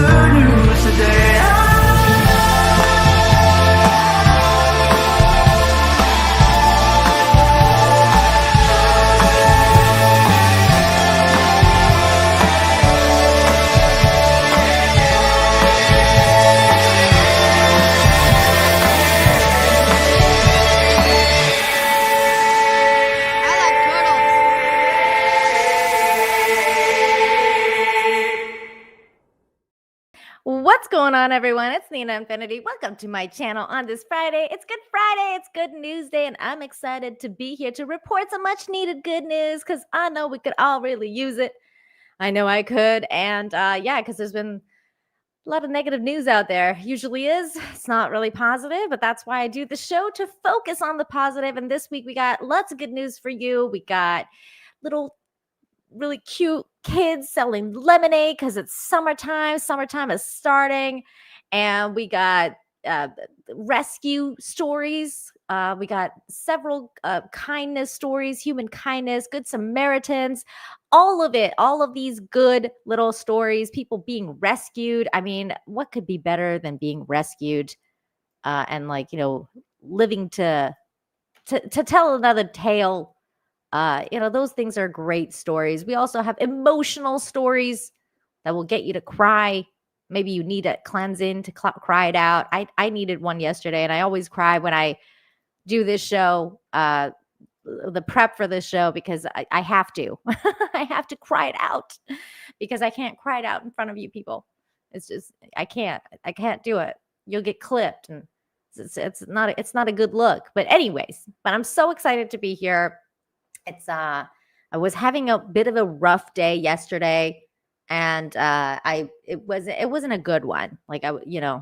the news today. What's going on, everyone? It's Nina Infinity. Welcome to my channel on this Friday. It's Good Friday. It's Good News Day, and I'm excited to be here to report some much needed good news because I know we could all really use it. I know I could. And yeah, because there's been a lot of negative news out there. Usually is. It's not really positive, but that's why I do the show, to focus on the positive. And this week we got lots of good news for you. We got little really cute kids selling lemonade because it's summertime. Summertime is starting. And we got rescue stories. We got several kindness stories, human kindness, good Samaritans, all of it, all of these good little stories, people being rescued. I mean, what could be better than being rescued and living to tell another tale. Those things are great stories. We also have emotional stories that will get you to cry. Maybe you need a cleansing to cry it out. I needed one yesterday, and I always cry when I do this show, the prep for this show, because I have to. I have to cry it out because I can't cry it out in front of you people. It's just I can't do it. You'll get clipped, and it's not a good look. But anyways, I'm so excited to be here. I was having a bit of a rough day yesterday, and it wasn't a good one.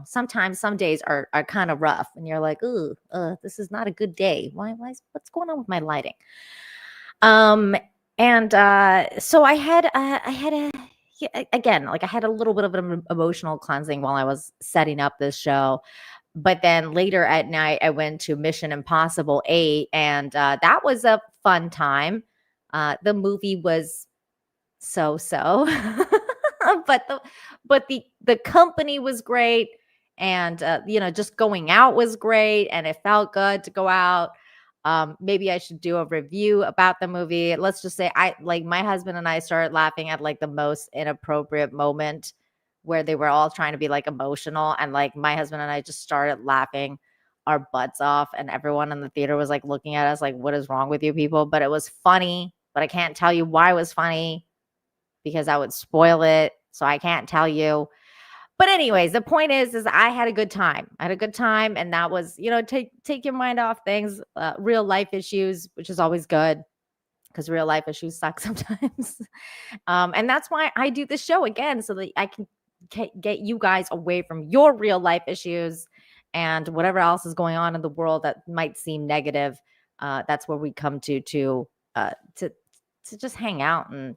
Sometimes some days are kind of rough, and you're like, ooh, this is not a good day. What's going on with my lighting? So I had a little bit of an emotional cleansing while I was setting up this show. But then later at night, I went to Mission Impossible 8, and that was a fun time. The movie was so-so, but the company was great, and just going out was great, and it felt good to go out. Maybe I should do a review about the movie. Let's just say my husband and I started laughing at the most inappropriate moment, where they were all trying to be emotional, and my husband and I just started laughing our butts off, and everyone in the theater was looking at us what is wrong with you people? But it was funny, but I can't tell you why it was funny because I would spoil it, so I can't tell you. But anyways, the point is I had a good time. And that was, take your mind off things, real life issues, which is always good because real life issues suck sometimes. And that's why I do this show again, so that I can get you guys away from your real life issues and whatever else is going on in the world that might seem negative. That's where we come to just hang out and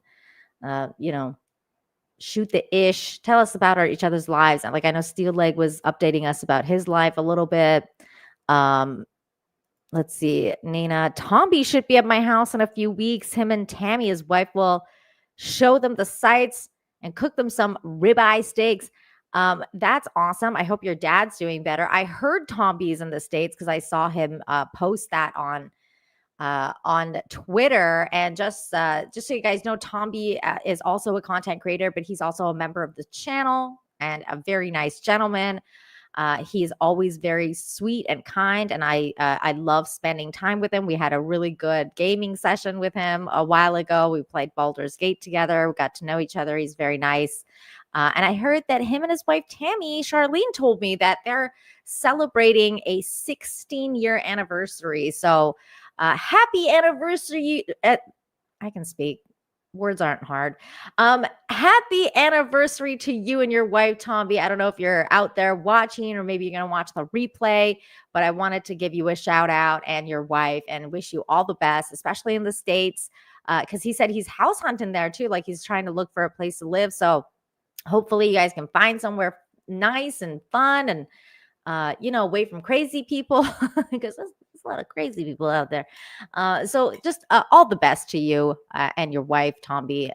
shoot the ish, tell us about each other's lives. And I know Steel Leg was updating us about his life a little bit. Let's see, Nina, Tomby should be at my house in a few weeks. Him and Tammy, his wife, will show them the sights and cook them some ribeye steaks. That's awesome. I hope your dad's doing better. I heard Tomby's in the States because I saw him post that on Twitter. And just so you guys know, Tomby is also a content creator, but he's also a member of the channel and a very nice gentleman. He is always very sweet and kind, and I love spending time with him. We had a really good gaming session with him a while ago. We played Baldur's Gate together. We got to know each other. He's very nice. And I heard that him and his wife, Tammy, Charlene, told me that they're celebrating a 16-year anniversary. So happy anniversary. I can speak. Words aren't hard. Happy anniversary to you and your wife, Tomby. I don't know if you're out there watching, or maybe you're going to watch the replay, but I wanted to give you a shout out and your wife and wish you all the best, especially in the States, because he said he's house hunting there too. He's trying to look for a place to live. So hopefully you guys can find somewhere nice and fun and, away from crazy people, because there's a lot of crazy people out there. So just all the best to you and your wife, Tomby.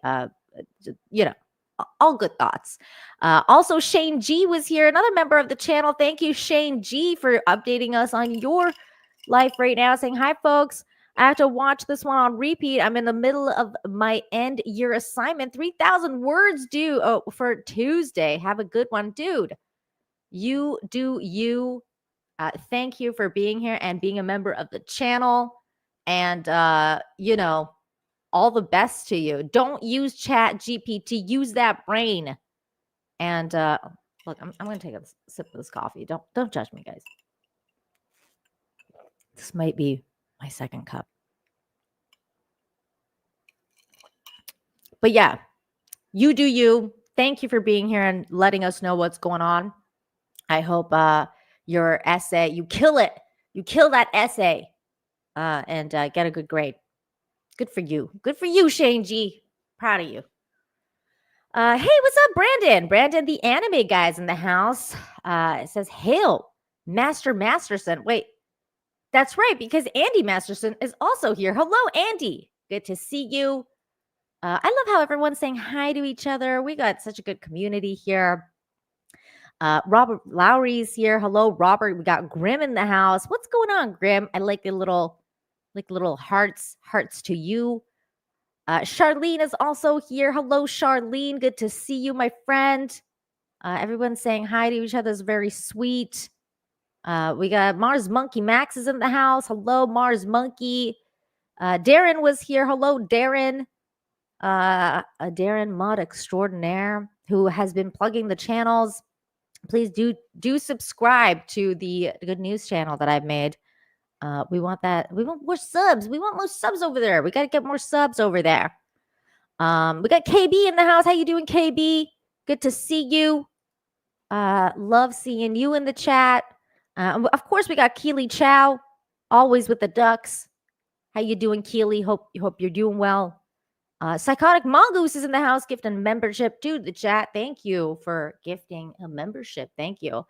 all good thoughts. Also, Shane G was here, another member of the channel. Thank you, Shane G, for updating us on your life right now, saying, hi, folks. I have to watch this one on repeat. I'm in the middle of my end year assignment. 3,000 words due for Tuesday. Have a good one, dude. You do you. Thank you for being here and being a member of the channel. And, all the best to you. Don't use Chat GPT. Use that brain. And look, I'm going to take a sip of this coffee. Don't judge me, guys. This might be my second cup. But yeah, you do you. Thank you for being here and letting us know what's going on. I hope your essay, you kill it. You kill that essay and get a good grade. Good for you. Good for you, Shane G. Proud of you. Hey, what's up, Brandon? Brandon, the anime guy's in the house. It says, hail, Master Masterson. Wait, that's right, because Andy Masterson is also here. Hello, Andy. Good to see you. I love how everyone's saying hi to each other. We got such a good community here. Robert Lowry's here. Hello, Robert. We got Grim in the house. What's going on, Grim? I like the little hearts to you. Charlene is also here. Hello, Charlene. Good to see you, my friend. Everyone's saying hi to each other. Is very sweet. We got Mars Monkey Max is in the house. Hello, Mars Monkey. Darren was here. Hello, Darren. Darren Mod Extraordinaire, who has been plugging the channels. Please do subscribe to the Good News channel that I've made. We want that. We want more subs. We want more subs over there. We got to get more subs over there. We got KB in the house. How you doing, KB? Good to see you. Love seeing you in the chat. Of course, we got Keely Chow, always with the ducks. How you doing, Keely? Hope you're doing well. Psychotic Mongoose is in the house, gifting membership to the chat. Thank you for gifting a membership. Thank you.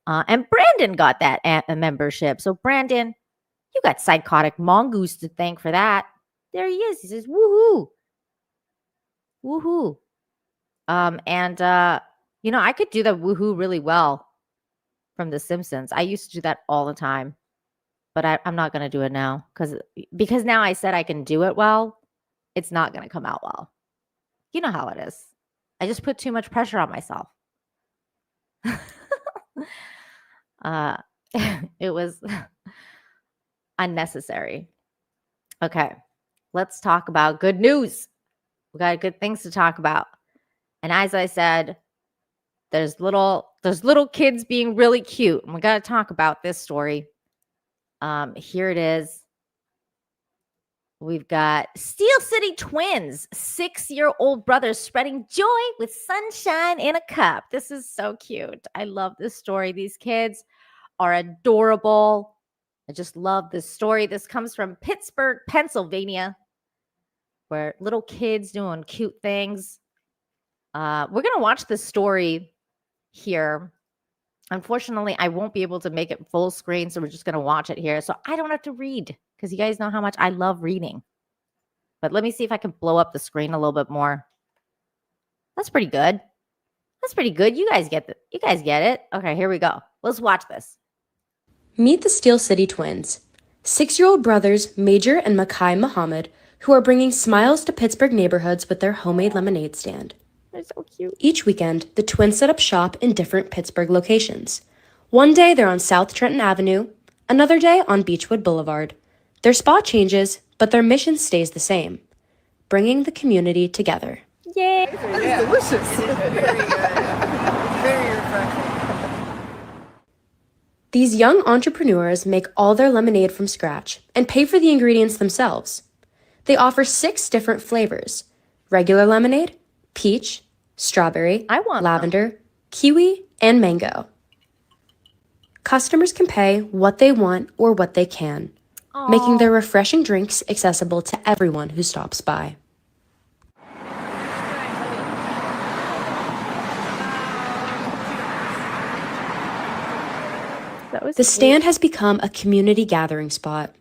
And Brandon got that a membership. So Brandon, you got Psychotic Mongoose to thank for that. There he is. He says, woohoo. Woohoo. I could do the woohoo really well from The Simpsons. I used to do that all the time, but I'm not going to do it now because now I said I can do it well. It's not going to come out well. You know how it is. I just put too much pressure on myself. It was unnecessary. Okay, let's talk about good news. We got good things to talk about. And as I said, there's little kids being really cute. And we got to talk about this story. Here it is. We've got Steel City twins, 6-year-old brothers spreading joy with sunshine in a cup. This is so cute. I love this story. These kids are adorable. I just love this story. This comes from Pittsburgh, Pennsylvania, where little kids doing cute things. We're going to watch this story here. Unfortunately, I won't be able to make it full screen, so we're just going to watch it here. So I don't have to read because you guys know how much I love reading. But let me see if I can blow up the screen a little bit more. That's pretty good. That's pretty good. You guys get it. Okay, here we go. Let's watch this. Meet the Steel City twins, 6-year-old brothers Major and Makai Muhammad, who are bringing smiles to Pittsburgh neighborhoods with their homemade lemonade stand. They're so cute. Each weekend, the twins set up shop in different Pittsburgh locations. One day they're on South Trenton Avenue, another day on Beechwood Boulevard. Their spot changes, but their mission stays the same, bringing the community together. Yay! It's delicious. Very good. Very refreshing. These young entrepreneurs make all their lemonade from scratch and pay for the ingredients themselves. They offer 6 different flavors: regular lemonade, peach, strawberry, lavender, kiwi, and mango. Customers can pay what they want or what they can, making their refreshing drinks accessible to everyone who stops by. The stand has become a community gathering spot.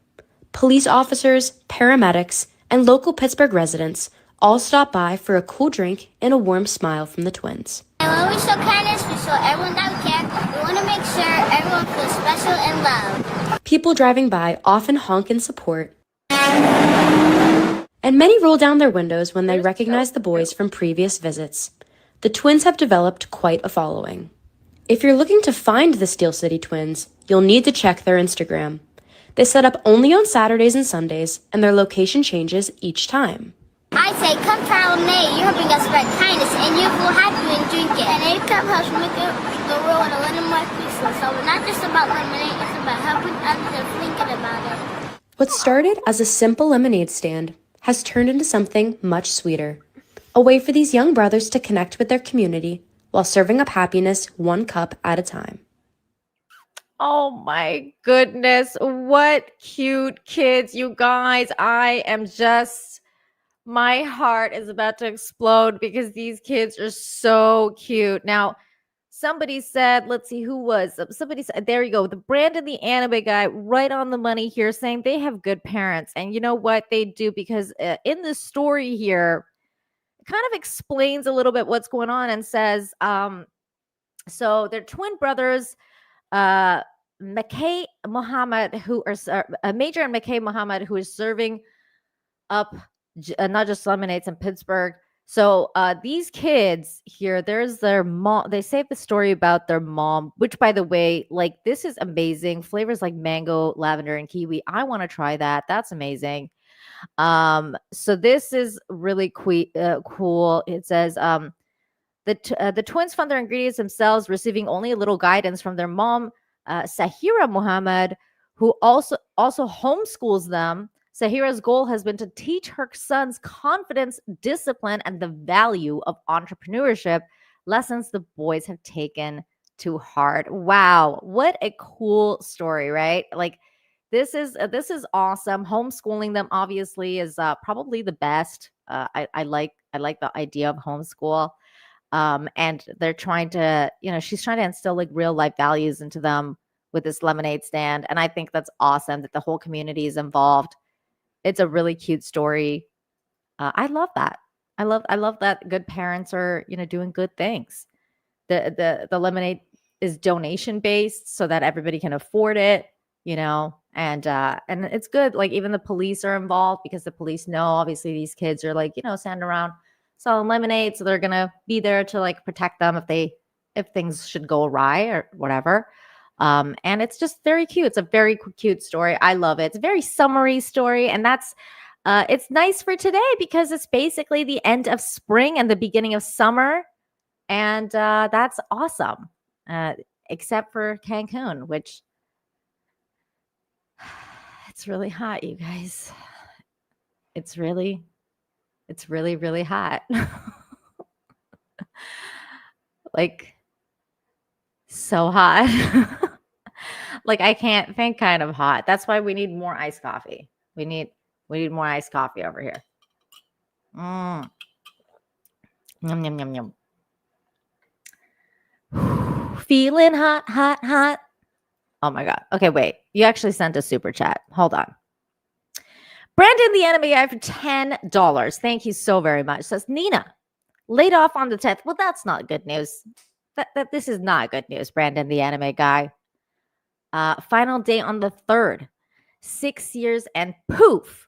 Police officers, paramedics, and local Pittsburgh residents all stop by for a cool drink and a warm smile from the twins. And when we show kindness, we show everyone that we care. We want to make sure everyone feels special and loved. People driving by often honk in support, and many roll down their windows when they recognize the boys from previous visits. The twins have developed quite a following. If you're looking to find the Steel City twins, you'll need to check their Instagram. They set up only on Saturdays and Sundays, and their location changes each time. I say, come try our lemonade. You're helping us spread kindness, and you feel happy when you drink it. And every cup helps make the world a little more peaceful. So it's not just about lemonade, it's about helping others and thinking about it. What started as a simple lemonade stand has turned into something much sweeter. A way for these young brothers to connect with their community while serving up happiness one cup at a time. Oh my goodness. What cute kids, you guys. My heart is about to explode because these kids are so cute. Now, somebody said, let's see who was. Somebody said, there you go. The Brandon the anime guy, right on the money here, saying they have good parents. And you know what they do? Because in the story here, it kind of explains a little bit what's going on and says, so they're twin brothers, McKay Muhammad, Major and McKay Muhammad, who is serving up not just lemonades in Pittsburgh. So these kids here, there's their mom. They say the story about their mom, which, by the way, like, this is amazing. Flavors like mango, lavender, and kiwi. I want to try that. That's amazing. So this is really cool. It says the twins found their ingredients themselves, receiving only a little guidance from their mom, Sahira Muhammad, who also homeschools them. Sahira's goal has been to teach her sons confidence, discipline, and the value of entrepreneurship, lessons the boys have taken to heart. Wow, what a cool story, right? Like, this is awesome. Homeschooling them obviously is probably the best. I like the idea of homeschool. And they're trying to, she's trying to instill like real life values into them with this lemonade stand. And I think that's awesome that the whole community is involved. It's a really cute story. I love that. I love that good parents are, doing good things. The lemonade is donation based so that everybody can afford it, and it's good. Like, even the police are involved because the police know, obviously, these kids are like, standing around selling lemonade. So they're going to be there to like protect them if things should go awry or whatever. And it's just very cute. It's a very cute story. I love it. It's a very summery story. And that's, it's nice for today because it's basically the end of spring and the beginning of summer. And that's awesome. Except for Cancun, which it's really hot, you guys. It's really, really hot. Like, so hot. Like, I can't think kind of hot. That's why we need more iced coffee. We need more iced coffee over here. Yum, yum, yum, yum. Feeling hot, hot, hot. Oh my God. Okay, wait. You actually sent a super chat. Hold on. Brandon the anime guy for $10. Thank you so very much. Says Nina, laid off on the 10th. Well, that's not good news. This is not good news, Brandon the anime guy. Final day on the 3rd. 6 years and poof.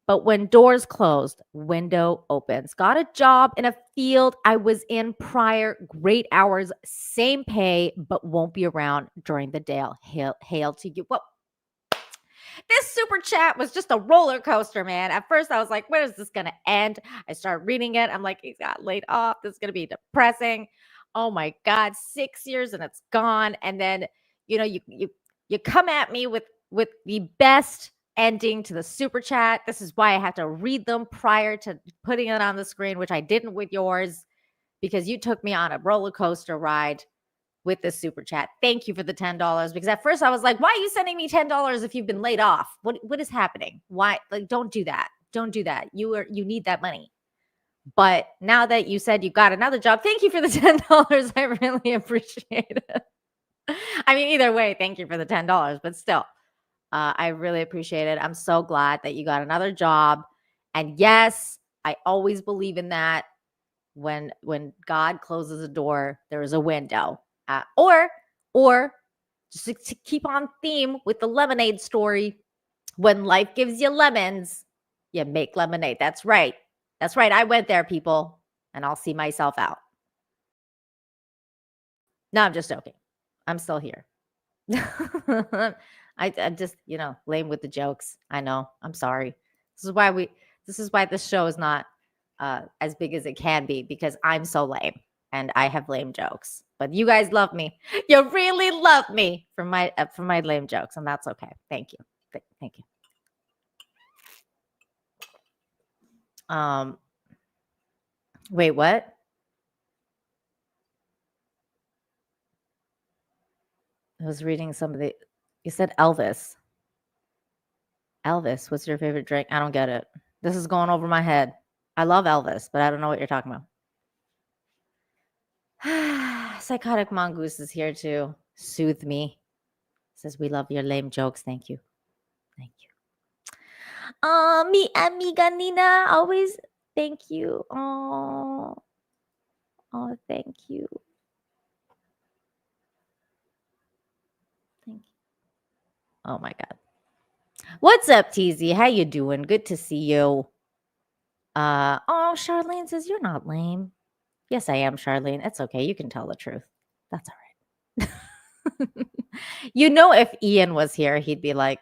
But when doors closed, window opens. Got a job in a field I was in prior. Great hours, same pay, but won't be around during the day. Hail to you. Well, this super chat was just a roller coaster, man. At first, I was like, when is this going to end? I started reading it. I'm like, he got laid off. This is going to be depressing. Oh my God, 6 years and it's gone. And then, you come at me with the best ending to the super chat. This is why I have to read them prior to putting it on the screen, which I didn't with yours, because you took me on a roller coaster ride with this super chat. Thank you for the $10. Because at first I was like, why are you sending me $10 if you've been laid off? What is happening? Why? Like, don't do that. Don't do that. You need that money. But now that you said you got another job, thank you for the $10. I really appreciate it. I mean, either way, thank you for the $10, but still, I really appreciate it. I'm so glad that you got another job. And yes, I always believe in that. When God closes a door, there is a window. Or just to keep on theme with the lemonade story, when life gives you lemons, you make lemonade. That's right. That's right. I went there, people, and I'll see myself out. No, I'm just joking. I'm still here. I'm just, lame with the jokes. I know. I'm sorry. This is why this show is not as big as it can be, because I'm so lame and I have lame jokes. But you guys love me. You really love me for my lame jokes, and that's okay. Thank you. Thank you. Wait, what? I was reading somebody. You said Elvis. Elvis, what's your favorite drink? I don't get it. This is going over my head. I love Elvis, but I don't know what you're talking about. Psychotic Mongoose is here to soothe me. Says, we love your lame jokes. Thank you. Thank you. Mi amiga Nina, always thank you. Oh, thank you. Thank you. Oh my God. What's up, TZ? How you doing? Good to see you. Charlene says you're not lame. Yes, I am, Charlene. It's okay. You can tell the truth. That's all right. If Ian was here, he'd be like,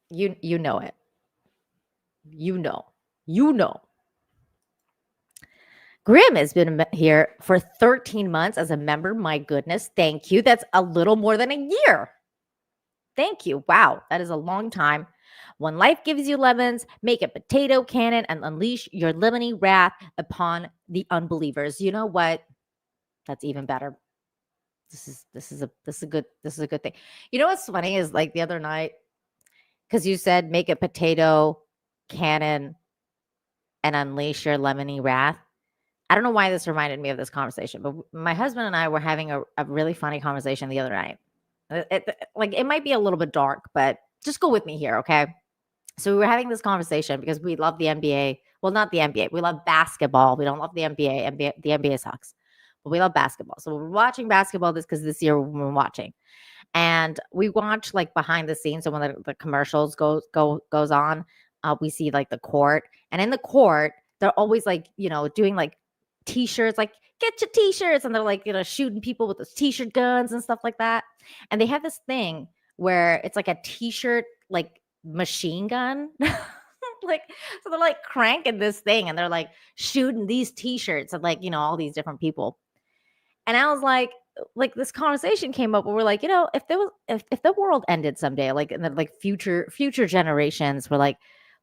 you know it. You know. Grim has been here for 13 months as a member. My goodness. Thank you. That's a little more than a year. Thank you. Wow. That is a long time. When life gives you lemons, make a potato cannon and unleash your lemony wrath upon the unbelievers. You know what? That's even better. This is a good thing. You know what's funny is, like, the other night, because you said make a potato cannon and unleash your lemony wrath. I don't know why this reminded me of this conversation, but my husband and I were having a really funny conversation the other night. It might be a little bit dark, but just go with me here, okay? So we were having this conversation because we love the NBA. Well, not the NBA. We love basketball. We don't love the NBA. The NBA sucks, but we love basketball. So we're watching basketball because this year we're watching, and we watch like behind the scenes. So when the commercials goes on, we see like the court, and in the court they're always like doing like t-shirts, like get your t-shirts, and they're like shooting people with those t-shirt guns and stuff like that. And they have this thing where it's like a t-shirt like machine gun. Like, so they're like cranking this thing and they're like shooting these t-shirts at all these different people. And I was like this conversation came up where we're like, if the world ended someday, like, and then like future generations were like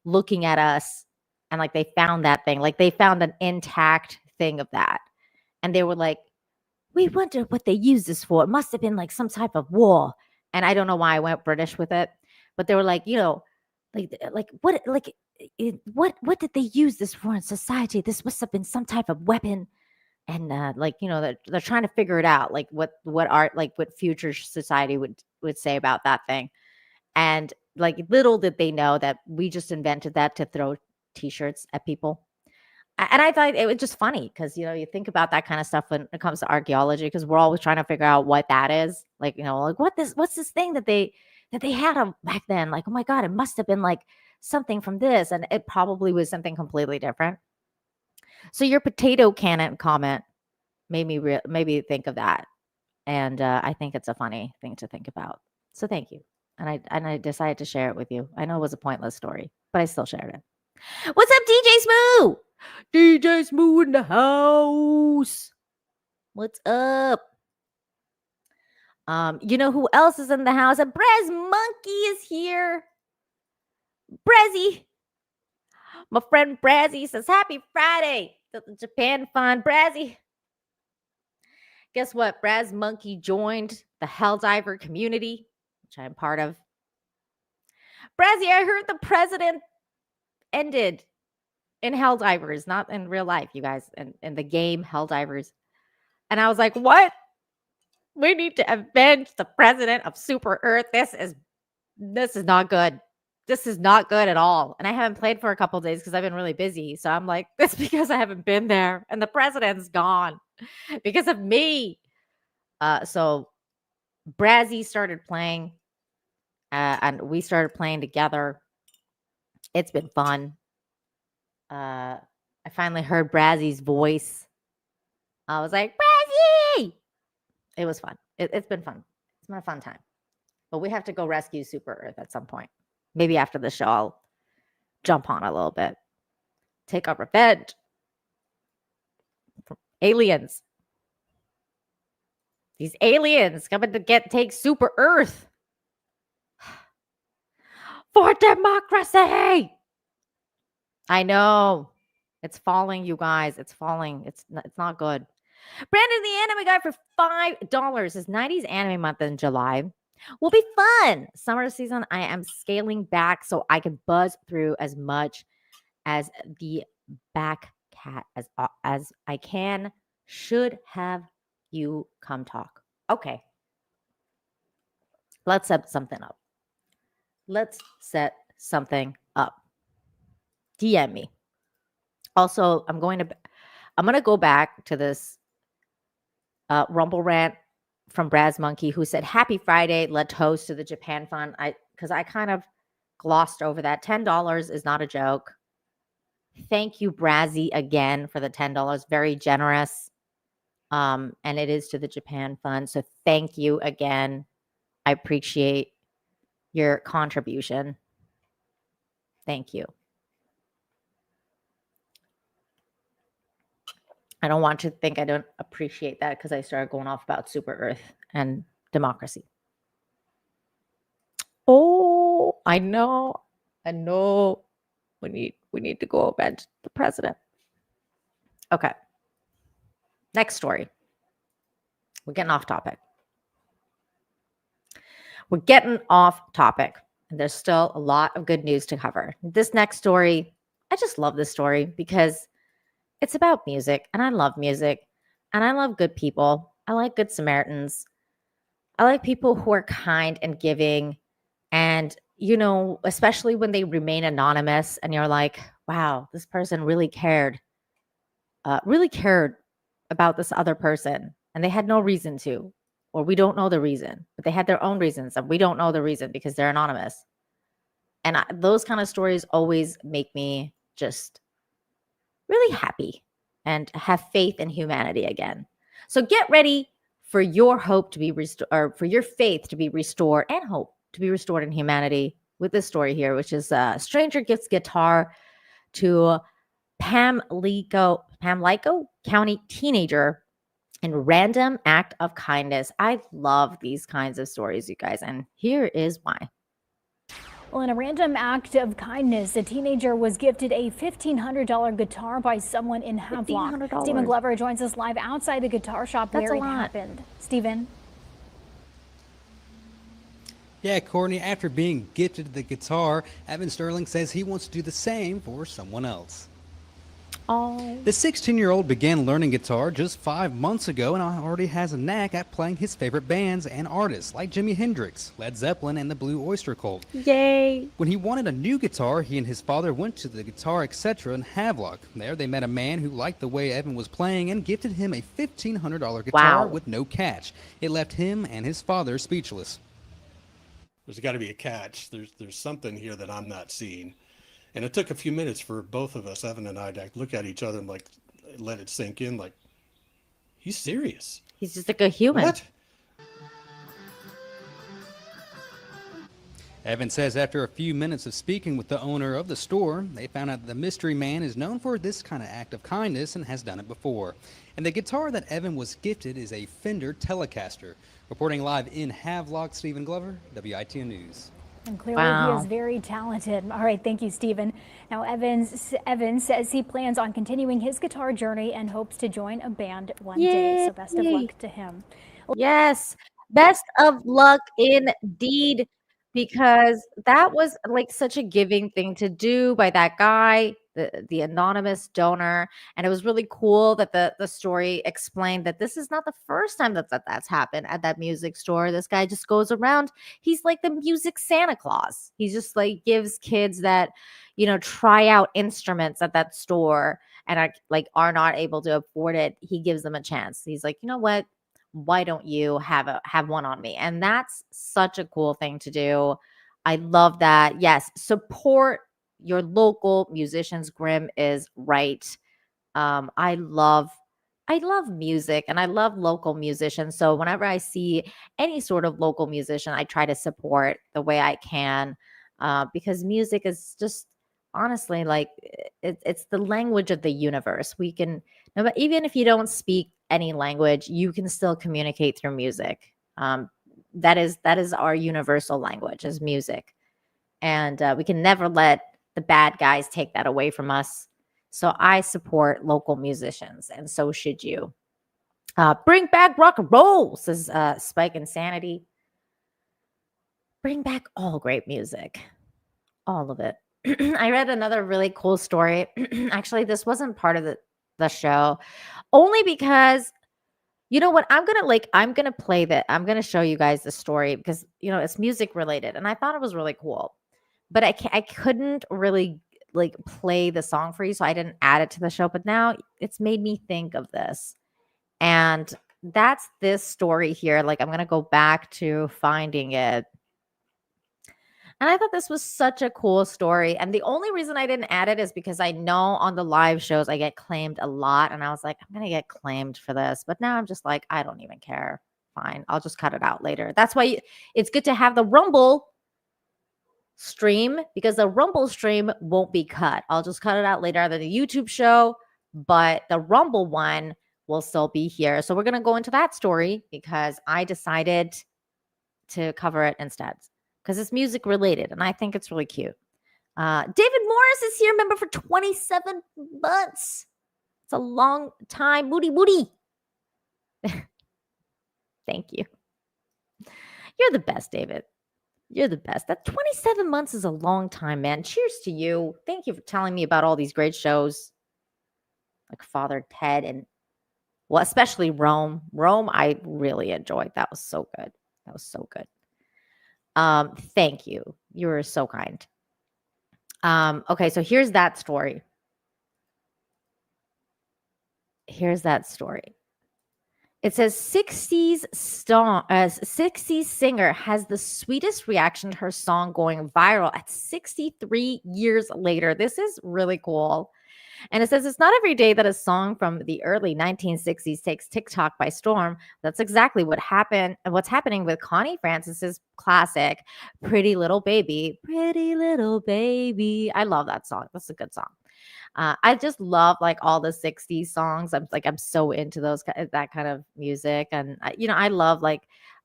looking at us and like they found that thing, like they found an intact thing of that, and they were like, we wonder what they used this for. It must have been like some type of war. And I don't know why I went British with it, but they were like, what did they use this for in society? This must have been some type of weapon. And they're trying to figure it out, like what future society would say about that thing. And like little did they know that we just invented that to throw t-shirts at people. And I thought it was just funny because, you think about that kind of stuff when it comes to archaeology, because we're always trying to figure out what that is. Like, like what's this thing that they had back then? Like, oh my God, it must have been like something from this. And it probably was something completely different. So your potato cannon comment made me think of that. And I think it's a funny thing to think about. So thank you. And I decided to share it with you. I know it was a pointless story, but I still shared it. What's up, DJ Smoo? DJ Smoo in the house. What's up? Who else is in the house? A Brez Monkey is here. Brezzy. My friend Brazzy says, happy Friday. The Japan fun. Brazzy. Guess what? Braz Monkey joined the Helldiver community, which I'm part of. Brazzy, I heard the president ended in Helldivers, not in real life, you guys, in the game Helldivers. And I was like, what? We need to avenge the president of Super Earth. This is not good. This is not good at all. And I haven't played for a couple days because I've been really busy. So I'm like, that's because I haven't been there. And the president's gone because of me. So Brazzy started playing. And we started playing together. It's been fun. I finally heard Brazzy's voice. I was like, Brazzy! It was fun. It's been fun. It's been a fun time. But we have to go rescue Super Earth at some point. Maybe after the show, I'll jump on a little bit. Take our revenge. Aliens. These aliens coming to take Super Earth. For democracy. I know. It's falling, you guys. It's falling. It's not good. Brandon, the anime guy for $5 is 90s anime month in July. Will be fun. Summer season, I am scaling back so I can buzz through as much as the back cat as I can. Should have you come talk. Okay. Let's set something up. DM me. Also, I'm going to go back to this Rumble rant from Braz Monkey, who said, "Happy Friday, let toast to the Japan Fund." Because I kind of glossed over that. $10 is not a joke. Thank you, Brazzy, again for the $10. Very generous. And it is to the Japan Fund. So thank you again. I appreciate your contribution. Thank you. I don't want you to think I don't appreciate that because I started going off about Super Earth and democracy. Oh, I know. We need to go avenge the president. Okay. Next story. We're getting off topic. And there's still a lot of good news to cover. This next story, I just love this story because it's about music, and I love music, and I love good people. I like good Samaritans. I like people who are kind and giving, and, especially when they remain anonymous and you're like, wow, this person really cared about this other person, and they had no reason to, or we don't know the reason, but they had their own reasons, and we don't know the reason because they're anonymous. And those kind of stories always make me just really happy and have faith in humanity again. So get ready for your hope to be restored, or for your faith to be restored, and hope to be restored in humanity with this story here, which is stranger gifts guitar to Pamlico County teenager in random act of kindness. I love these kinds of stories, you guys, and here is why. Well, in a random act of kindness, a teenager was gifted a $1,500 guitar by someone in Havelock. Stephen Glover joins us live outside the guitar shop where it happened. Stephen? Yeah, Courtney, after being gifted the guitar, Evan Sterling says he wants to do the same for someone else. Oh. The 16-year-old began learning guitar just 5 months ago and already has a knack at playing his favorite bands and artists like Jimi Hendrix, Led Zeppelin, and the Blue Oyster Cult. Yay! When he wanted a new guitar, he and his father went to the Guitar Etc. in Havelock. There, they met a man who liked the way Evan was playing and gifted him a $1,500 guitar with no catch. It left him and his father speechless. There's got to be a catch. There's something here that I'm not seeing. And it took a few minutes for both of us, Evan and I, to look at each other and let it sink in. Like, he's serious. He's just like a human. What? Evan says after a few minutes of speaking with the owner of the store, they found out that the mystery man is known for this kind of act of kindness and has done it before. And the guitar that Evan was gifted is a Fender Telecaster. Reporting live in Havelock, Stephen Glover, WITN News. And clearly he is very talented. All right, thank you, Stephen. Now, Evan says he plans on continuing his guitar journey and hopes to join a band one day. So best of luck to him. Yes, best of luck indeed, because that was like such a giving thing to do by that guy. the anonymous donor. And it was really cool that the story explained that this is not the first time that's happened at that music store. This guy just goes around. He's like the music Santa Claus. He just like gives kids that, try out instruments at that store and are not able to afford it. He gives them a chance. He's like, you know what? Why don't you have one on me? And that's such a cool thing to do. I love that. Yes, support your local musicians. Grim is right. I love music and I love local musicians. So whenever I see any sort of local musician, I try to support the way I can, because music is just honestly like it's the language of the universe. We can, even if you don't speak any language, you can still communicate through music. That is our universal language, is music, and we can never let the bad guys take that away from us. So I support local musicians, and so should you. Bring back rock and roll, says Spike Insanity. Bring back all great music, all of it. I read another really cool story. Actually, this wasn't part of the show, only because you know what? I'm gonna play that. I'm gonna show you guys the story because it's music related, and I thought it was really cool. But I couldn't really like play the song for you, so I didn't add it to the show. But now it's made me think of this, and that's this story here. Like I'm gonna go back to finding it. And I thought this was such a cool story. And the only reason I didn't add it is because I know on the live shows I get claimed a lot. And I was like, I'm going to get claimed for this. But now I'm just like, I don't even care. Fine. I'll just cut it out later. That's why it's good to have the Rumble stream, because the Rumble stream won't be cut. I'll just cut it out later than the YouTube show. But the Rumble one will still be here. So we're going to go into that story because I decided to cover it instead, because it's music related and I think it's really cute. David Morris is here, member for 27 months. It's a long time. Booty. Thank you. You're the best, David. You're the best. That 27 months is a long time, man. Cheers to you. Thank you for telling me about all these great shows like Father Ted and, well, especially Rome. Rome, I really enjoyed. That was so good. Thank you. You were so kind. Okay, so here's that story. It says 60s singer has the sweetest reaction to her song going viral at 63 years later. This is really cool. And it says it's not every day that a song from the early 1960s takes TikTok by storm. That's exactly what happened. What's happening with Connie Francis's classic "Pretty Little Baby." Pretty Little Baby. I love that song. That's a good song. I just love like all the 60s songs. I'm so into that kind of music, and I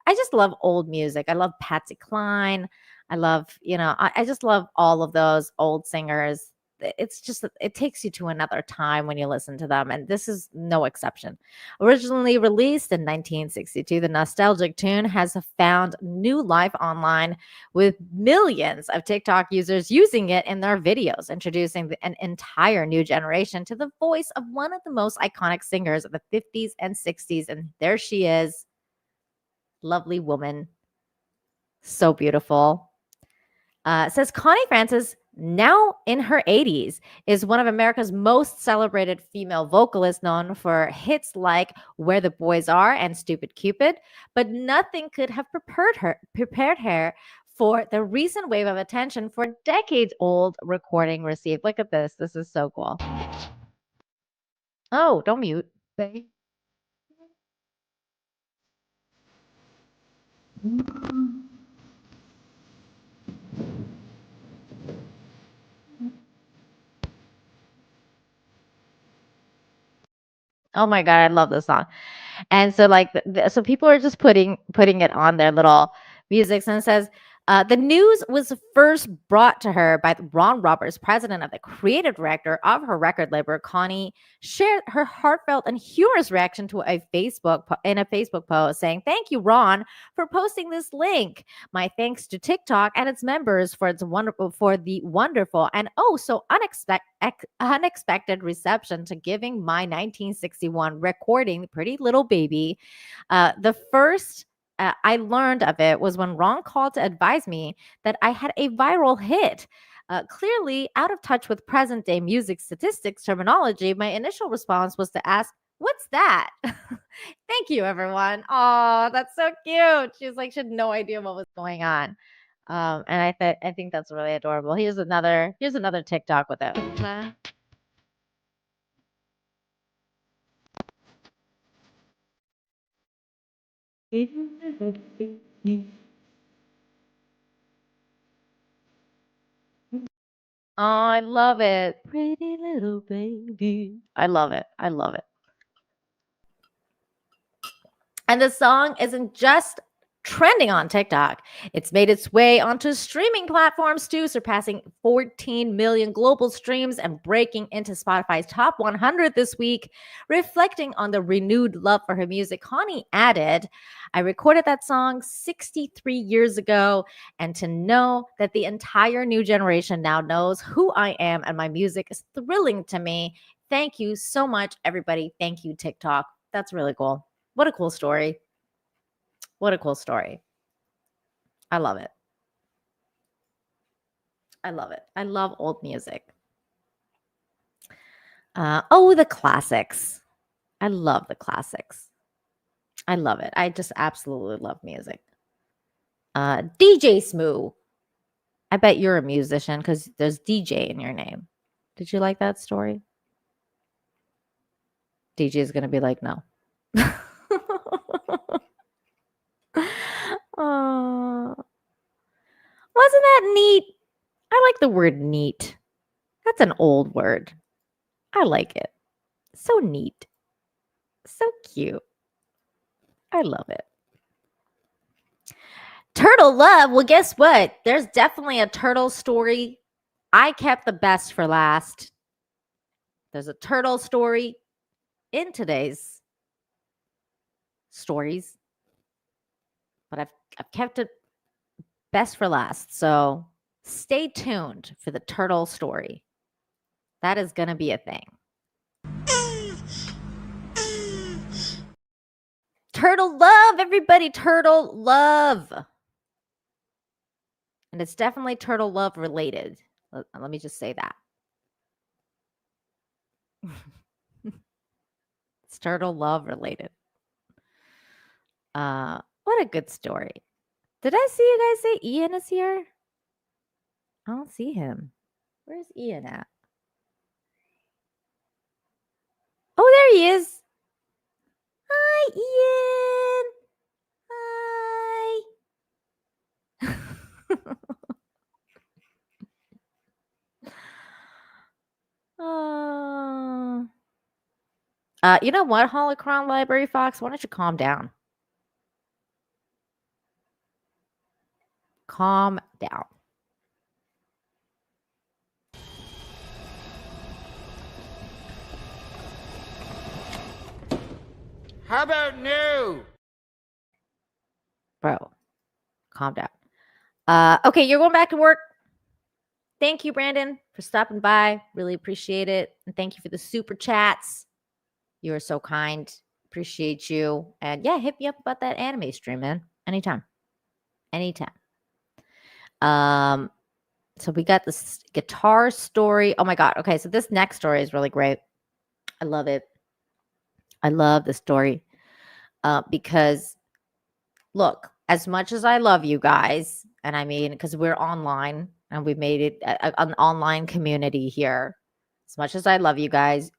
just love old music. I love Patsy Cline. I love I just love all of those old singers. It's just, it takes you to another time when you listen to them, and this is no exception. Originally released in 1962, the nostalgic tune has found new life online, with millions of TikTok users using it in their videos, introducing an entire new generation to the voice of one of the most iconic singers of the 50s and 60s. And there she is, lovely woman, so beautiful. Says Connie Francis, now in her 80s, is one of America's most celebrated female vocalists, known for hits like Where the Boys Are and Stupid Cupid. But nothing could have prepared her for the recent wave of attention for decades-old recording received. Look at this. This is so cool. Oh, don't mute. Oh my God, I love this song. And so like so people are just putting it on their little music, and it says The news was first brought to her by Ron Roberts, president of the creative director of her record label. Connie shared her heartfelt and humorous reaction to a Facebook post saying, "Thank you, Ron, for posting this link. My thanks to TikTok and its members for the wonderful and oh so unexpected reception to giving my 1961 recording, Pretty Little Baby. The first I learned of it was when Ron called to advise me that I had a viral hit. Clearly out of touch with present day music statistics terminology, my initial response was to ask, "What's that?" Thank you, everyone. Oh, that's so cute. She's like, she had no idea what was going on. And I think that's really adorable. Here's another TikTok with it. Oh, I love it. Pretty little baby. I love it. I love it. And the song isn't just trending on TikTok. It's made its way onto streaming platforms too, surpassing 14 million global streams and breaking into Spotify's top 100 this week. Reflecting on the renewed love for her music, Connie added, "I recorded that song 63 years ago, and to know that the entire new generation now knows who I am and my music is thrilling to me. Thank you so much, everybody. Thank you, TikTok." That's really cool. What a cool story. What a cool story. I love it. I love it. I love old music. The classics. I love the classics. I love it. I just absolutely love music. DJ Smoo. I bet you're a musician because there's DJ in your name. Did you like that story? DJ is going to be like, no. Wasn't that neat? I like the word neat. That's an old word. I like it. So neat. So cute. I love it. Turtle love. Well, guess what? There's definitely a turtle story. I kept the best for last. There's a turtle story in today's stories, but I've kept it best for last. So stay tuned for the turtle story. That is going to be a thing. Turtle love, everybody. Turtle love. And it's definitely turtle love related. Let me just say that. It's turtle love related. What a good story. Did I see you guys say Ian is here? I don't see him. Where's Ian at? Oh, there he is. Hi, Ian. Hi. You know what, Holocron Library Fox? Why don't you calm down? Calm down. How about no? Bro, calm down. Okay, you're going back to work. Thank you, Brandon, for stopping by. Really appreciate it. And thank you for the super chats. You are so kind. Appreciate you. And yeah, hit me up about that anime stream, man. Anytime. So we got this guitar story. Oh my God. Okay, so this next story is really great. I love it. I love the story because, look, as much as I love you guys, and I mean, because we're online and we made it an online community here. As much as I love you guys,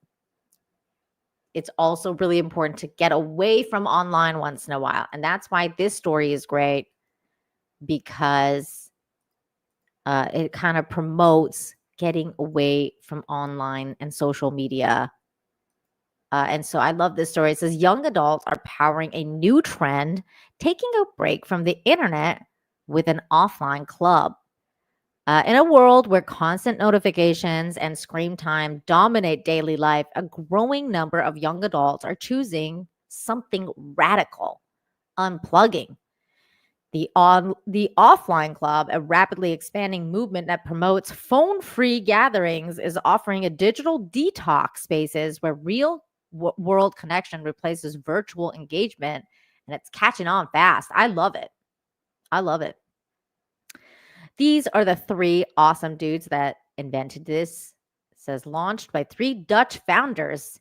it's also really important to get away from online once in a while. And that's why this story is great, because it kind of promotes getting away from online and social media. And so I love this story. It says young adults are powering a new trend, taking a break from the internet with an offline club. In a world where constant notifications and screen time dominate daily life, a growing number of young adults are choosing something radical, unplugging. The offline club, a rapidly expanding movement that promotes phone-free gatherings, is offering a digital detox spaces where real world connection replaces virtual engagement, and it's catching on fast. I love it. I love it. These are the 3 awesome dudes that invented this. It says launched by 3 Dutch founders.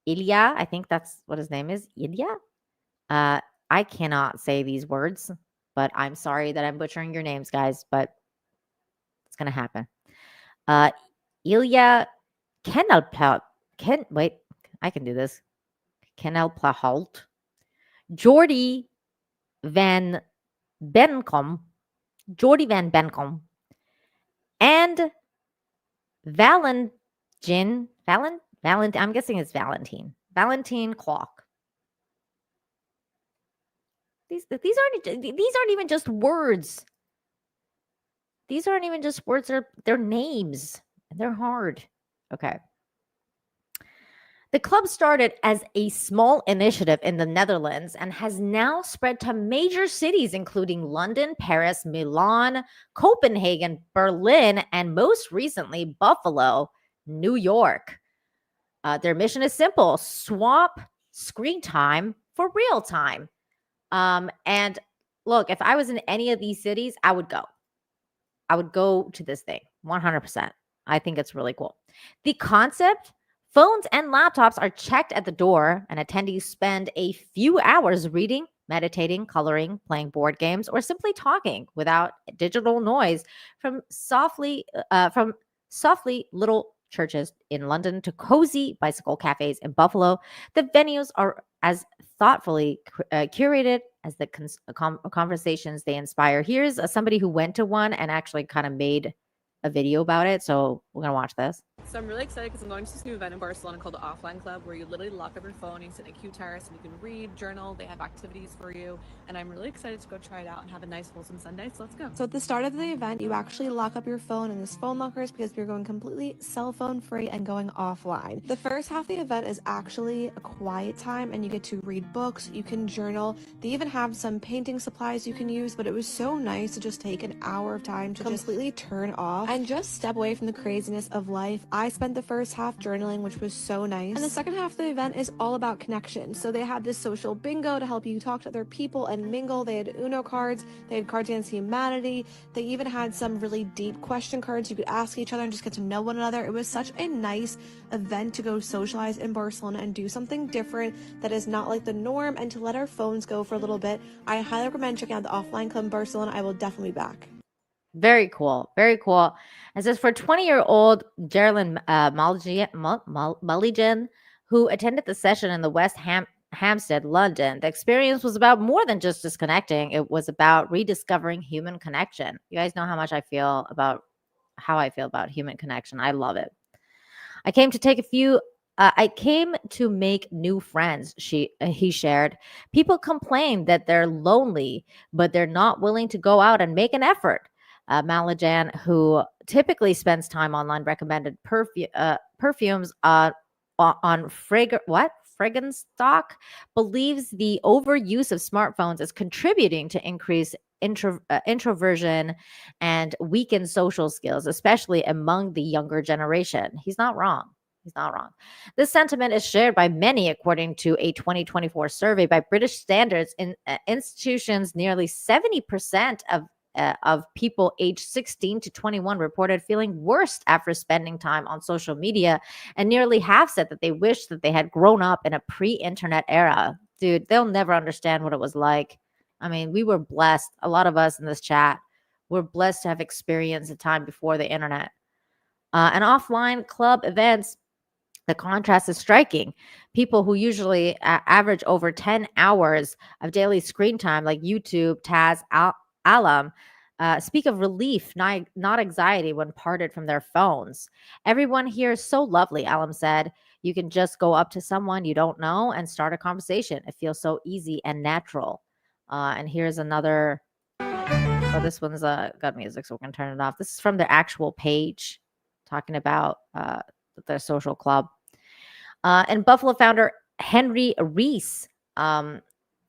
Ilya, I think that's what his name is. Ilya? I cannot say these words, but I'm sorry that I'm butchering your names, guys, but it's going to happen. Ilya Kennelpelt. Wait, I can do this. Kennelpelt. Jordy van Benkom. And I'm guessing it's Valentin Clock. These aren't even just words. These aren't even just words, they're names. And they're hard. Okay. The club started as a small initiative in the Netherlands and has now spread to major cities, including London, Paris, Milan, Copenhagen, Berlin, and most recently, Buffalo, New York. Their mission is simple: swap screen time for real time. And look, if I was in any of these cities, I would go. I would go to this thing 100%. I think it's really cool. The concept: phones and laptops are checked at the door, and attendees spend a few hours reading, meditating, coloring, playing board games, or simply talking without digital noise from softly little churches in London to cozy bicycle cafes in Buffalo. The venues are as thoughtfully curated as the conversations they inspire. Here's somebody who went to one and actually kind of made a video about it. So we're going to watch this. So I'm really excited because I'm going to this new event in Barcelona called the Offline Club, where you literally lock up your phone, you sit in a cute terrace, and you can read, journal. They have activities for you, and I'm really excited to go try it out and have a nice, wholesome Sunday. So let's go. So at the start of the event, you actually lock up your phone in this phone lockers because you're going completely cell phone free and going offline. The first half of the event is actually a quiet time, and you get to read books, you can journal. They even have some painting supplies you can use, but it was so nice to just take an hour of time to completely turn off and just step away from the craziness of life. I spent the first half journaling, which was so nice. And the second half of the event is all about connection. So they had this social bingo to help you talk to other people and mingle. They had Uno cards, they had Cards Against Humanity. They even had some really deep question cards you could ask each other and just get to know one another. It was such a nice event to go socialize in Barcelona and do something different that is not like the norm, and to let our phones go for a little bit. I highly recommend checking out the Offline Club in Barcelona. I will definitely be back. Very cool. Very cool. It says for 20-year-old Geraldine Mulligan, who attended the session in the West Hampstead, London, the experience was about more than just disconnecting. It was about rediscovering human connection. You guys know how much I feel about human connection. I love it. I came to make new friends, he shared. People complain that they're lonely, but they're not willing to go out and make an effort. Malajan, who typically spends time online, recommended perfumes on fragrance stock, believes the overuse of smartphones is contributing to increased introversion and weakened social skills, especially among the younger generation. He's not wrong. This sentiment is shared by many, according to a 2024 survey by British Standards institutions. Nearly 70% of people aged 16 to 21 reported feeling worse after spending time on social media, and nearly half said that they wish that they had grown up in a pre-internet era. Dude, they'll never understand what it was like. I mean, we were blessed. A lot of us in this chat were blessed to have experienced a time before the internet. And offline club events, the contrast is striking. People who usually average over 10 hours of daily screen time, like YouTube, Taz, Alam, speak of relief, not anxiety, when parted from their phones. Everyone here is so lovely, Alam said. You can just go up to someone you don't know and start a conversation. It feels so easy and natural. And here's another Oh, this one's got music, so we're gonna turn it off. This is from their actual page, talking about their social club. And Buffalo founder Henry Reese, or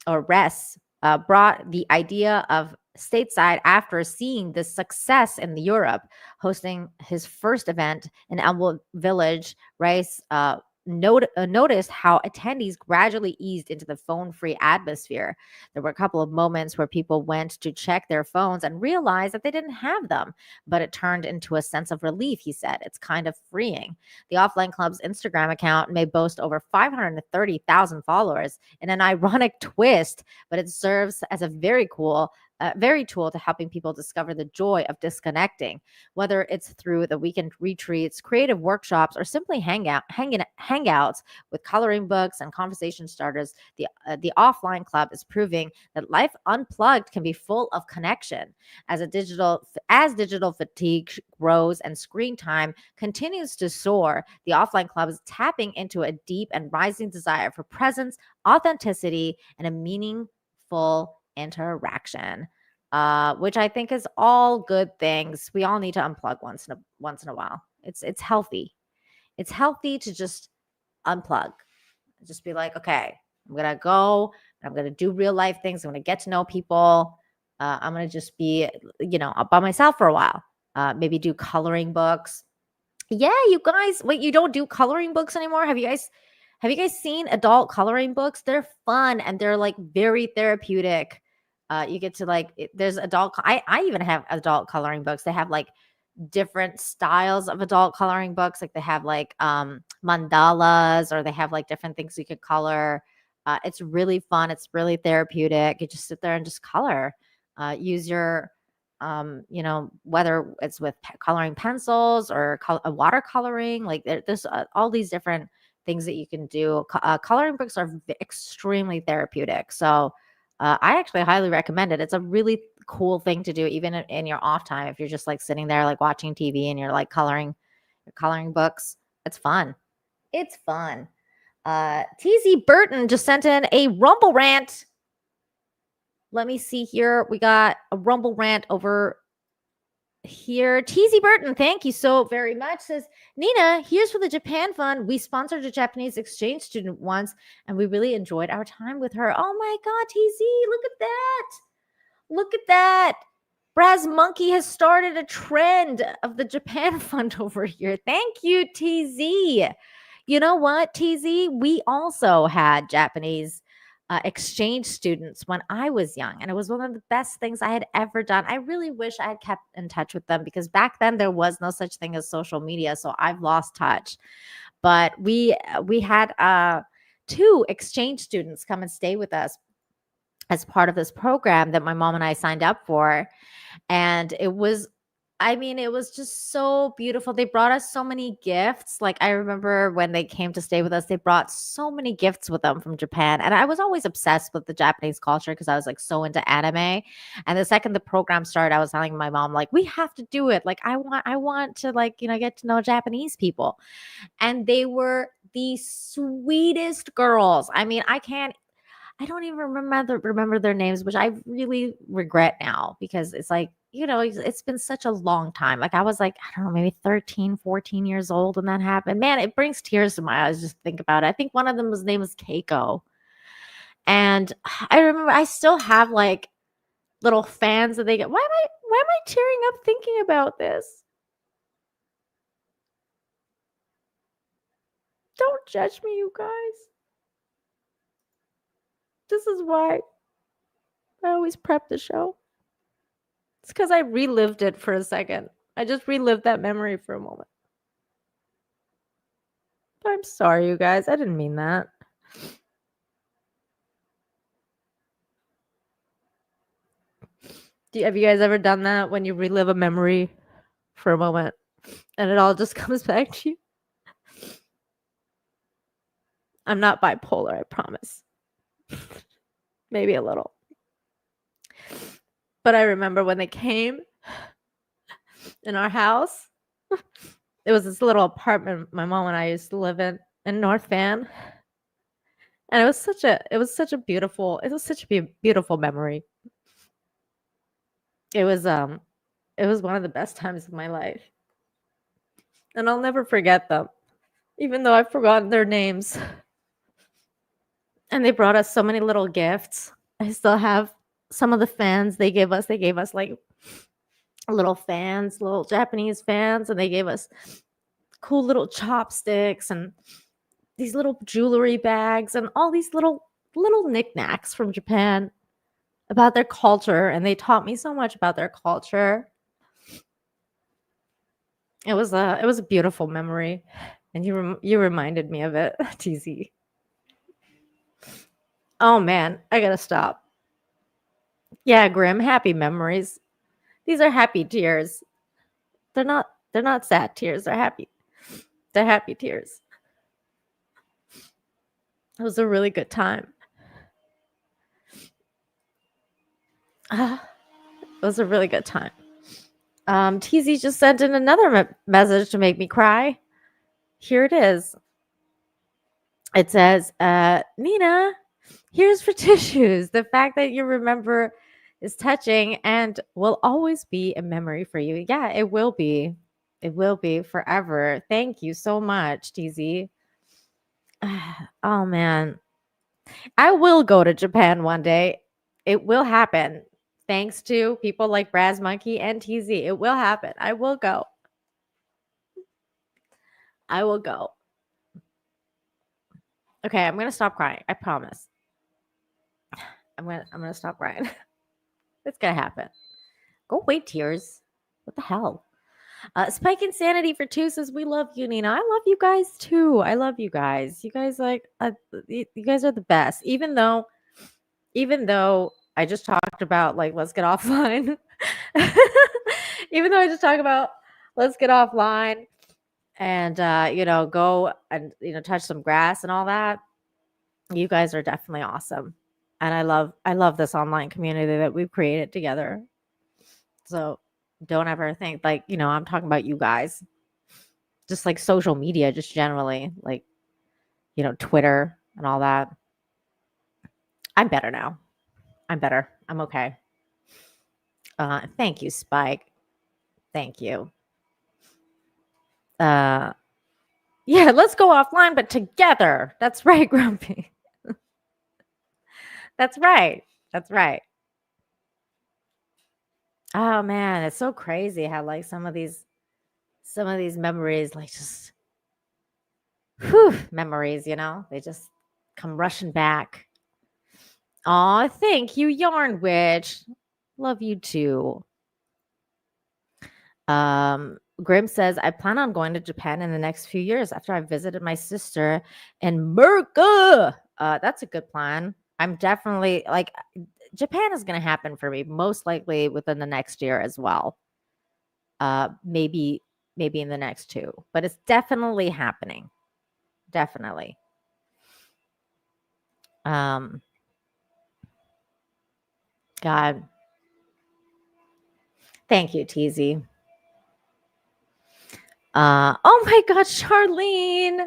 Ress, brought the idea of stateside after seeing the success in Europe, hosting his first event in Elmwood Village. Rice noticed how attendees gradually eased into the phone-free atmosphere. There were a couple of moments where people went to check their phones and realized that they didn't have them, but it turned into a sense of relief, he said. It's kind of freeing. The Offline Club's Instagram account may boast over 530,000 followers in an ironic twist, but it serves as a very tool to helping people discover the joy of disconnecting, whether it's through the weekend retreats, creative workshops, or simply hangouts with coloring books and conversation starters. The Offline Club is proving that life unplugged can be full of connection. As digital fatigue grows and screen time continues to soar, the Offline Club is tapping into a deep and rising desire for presence, authenticity, and a meaningful interaction, which I think is all good things. We all need to unplug once in a while. It's healthy. It's healthy to just unplug. Just be like, okay, I'm gonna go. I'm gonna do real life things. I'm gonna get to know people. I'm gonna just be, by myself for a while. Maybe do coloring books. Yeah, you guys. Wait, you don't do coloring books anymore? Have you guys seen adult coloring books? They're fun and they're like very therapeutic. You get to there's adult. I even have adult coloring books. They have like different styles of adult coloring books. Like they have like mandalas, or they have like different things you could color. It's really fun. It's really therapeutic. You just sit there and just color. Use your whether it's with coloring pencils or watercoloring. Like there's all these different things that you can do. Coloring books are extremely therapeutic. So I actually highly recommend it. It's a really cool thing to do, even in your off time. If you're just like sitting there, like watching TV and you're like coloring books, it's fun. It's fun. TZ Burton just sent in a Rumble rant. Let me see here. We got a Rumble rant over here. TZ Burton, thank you so very much. Says, Nina, here's for the Japan Fund. We sponsored a Japanese exchange student once, and we really enjoyed our time with her. Oh my God, TZ, look at that. Look at that. Braz Monkey has started a trend of the Japan Fund over here. Thank you, TZ. You know what, TZ? We also had Japanese exchange students when I was young, and it was one of the best things I had ever done. I really wish I had kept in touch with them, because back then there was no such thing as social media, so I've lost touch. But we had 2 exchange students come and stay with us as part of this program that my mom and I signed up for, and it was just so beautiful. They brought us so many gifts. Like, I remember when they came to stay with us, they brought so many gifts with them from Japan. And I was always obsessed with the Japanese culture because I was like so into anime. And the second the program started, I was telling my mom, like, we have to do it. Like, I want to get to know Japanese people. And they were the sweetest girls. I mean, I don't even remember their names, which I really regret now, because it's like, it's been such a long time. Like, I was like, I don't know, maybe 13, 14 years old when that happened. Man, it brings tears to my eyes just to think about it. I think one of them name was Keiko. And I remember I still have like little fans that they get. Why am I tearing up thinking about this? Don't judge me, you guys. This is why I always prep the show. It's because I relived it for a second. I just relived that memory for a moment. But I'm sorry, you guys. I didn't mean that. Have you guys ever done that, when you relive a memory for a moment and it all just comes back to you? I'm not bipolar, I promise. Maybe a little. But I remember when they came in our house. It was this little apartment my mom and I used to live in North Van. And it was such a beautiful memory. It was one of the best times of my life. And I'll never forget them, even though I've forgotten their names. And they brought us so many little gifts. I still have some of the fans they gave us. They gave us like little fans, little Japanese fans, and they gave us cool little chopsticks and these little jewelry bags and all these little knickknacks from Japan about their culture, and they taught me so much about their culture. It was a beautiful memory, and you reminded me of it, TZ. Oh man, I gotta stop. Yeah, Grim, happy memories. These are happy tears. They're not sad tears. They're happy. They're happy tears. It was a really good time. It was a really good time. TZ just sent in another message to make me cry. Here it is. It says, Nina, here's for tissues. The fact that you remember is touching and will always be a memory for you. Yeah, it will be. It will be forever. Thank you so much, TZ. Oh, man. I will go to Japan one day. It will happen. Thanks to people like Braz Monkey and TZ. It will happen. I will go. I will go. Okay, I'm going to stop crying. I promise. I'm going to stop crying. It's going to happen. Go away, tears. What the hell? Spike Insanity for 2 says, we love you, Nina. I love you guys too. I love you guys. You guys you guys are the best. Even though I just talked about like, let's get offline. Even though I just talked about let's get offline and, go and, touch some grass and all that. You guys are definitely awesome. And I love this online community that we've created together. So don't ever think like, I'm talking about you guys. Just like social media, just generally, like, Twitter and all that. I'm better now. I'm better. I'm okay. Thank you, Spike. Thank you. Yeah, let's go offline, but together. That's right, Grumpy. That's right. That's right. Oh man, it's so crazy how like some of these memories, like just memories, they just come rushing back. Aw, thank you, Yarn Witch. Love you too. Grim says, I plan on going to Japan in the next few years after I visited my sister in Merca. That's a good plan. I'm definitely like, Japan is going to happen for me, most likely within the next year as well. Maybe in the next 2, but it's definitely happening. Definitely. God. Thank you, TZ. Oh my God, Charlene. Now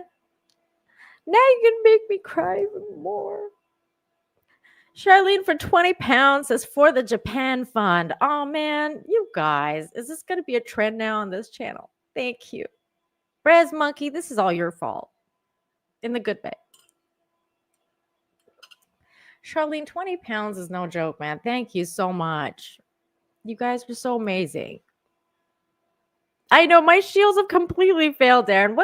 you can make me cry even more. Charlene for 20 pounds is for the Japan fund. Oh man, you guys, is this going to be a trend now on this channel? Thank you. Braz Monkey, this is all your fault. In the good way. Charlene, 20 pounds is no joke, man. Thank you so much. You guys were so amazing. I know my shields have completely failed, Darren.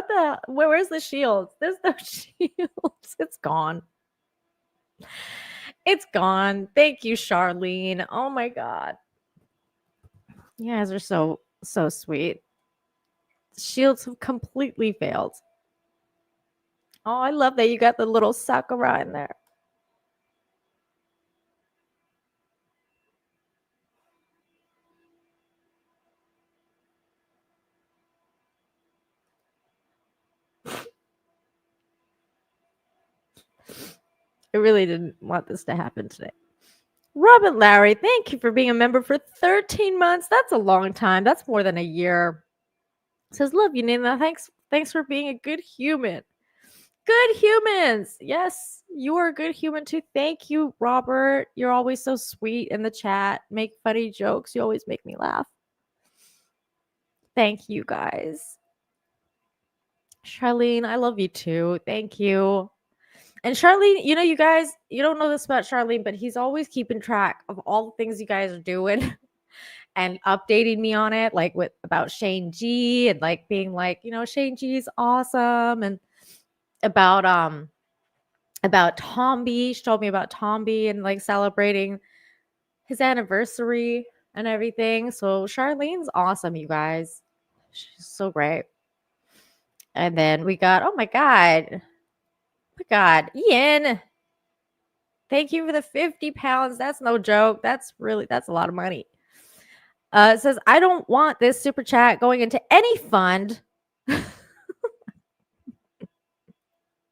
Where's the shields? There's no shields. It's gone. It's gone. Thank you, Charlene. Oh my God. You guys are so sweet. Shields have completely failed. Oh, I love that you got the little Sakura in there. I really didn't want this to happen today. Robin Larry, thank you for being a member for 13 months. That's a long time. That's more than a year. Says, love you, Nina. Thanks for being a good human. Good humans. Yes, you are a good human too. Thank you, Robert. You're always so sweet in the chat. Make funny jokes. You always make me laugh. Thank you, guys. Charlene, I love you too. Thank you. And Charlene, you guys, you don't know this about Charlene, but he's always keeping track of all the things you guys are doing and updating me on it, like about Shane G and like being like, Shane G is awesome, and about Tomby. She told me about Tomby and like celebrating his anniversary and everything. So Charlene's awesome, you guys. She's so great. And then we got, oh my God, Ian. Thank you for the 50 pounds. That's no joke. That's a lot of money. It says, I don't want this super chat going into any fund.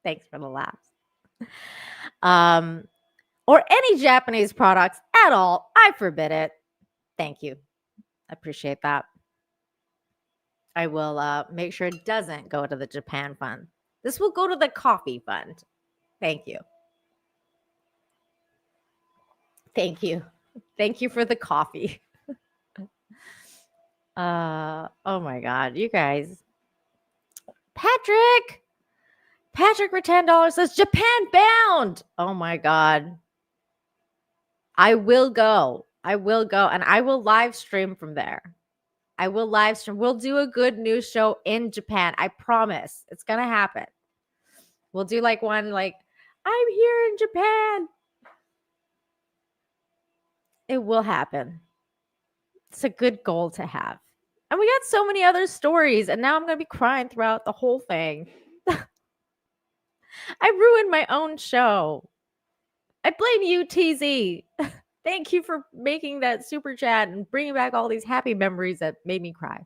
Thanks for the laughs. Or any Japanese products at all. I forbid it. Thank you. I appreciate that. I will make sure it doesn't go to the Japan fund. This will go to the coffee fund. Thank you. Thank you. Thank you for the coffee. Oh my God, you guys. Patrick for $10 says Japan bound. Oh my God. I will go. And I will live stream from there. I will live stream. We'll do a good news show in Japan. I promise. It's going to happen. We'll do like one like, I'm here in Japan. It will happen. It's a good goal to have. And we got so many other stories, and now I'm going to be crying throughout the whole thing. I ruined my own show. I blame you, TZ. Thank you for making that super chat and bringing back all these happy memories that made me cry.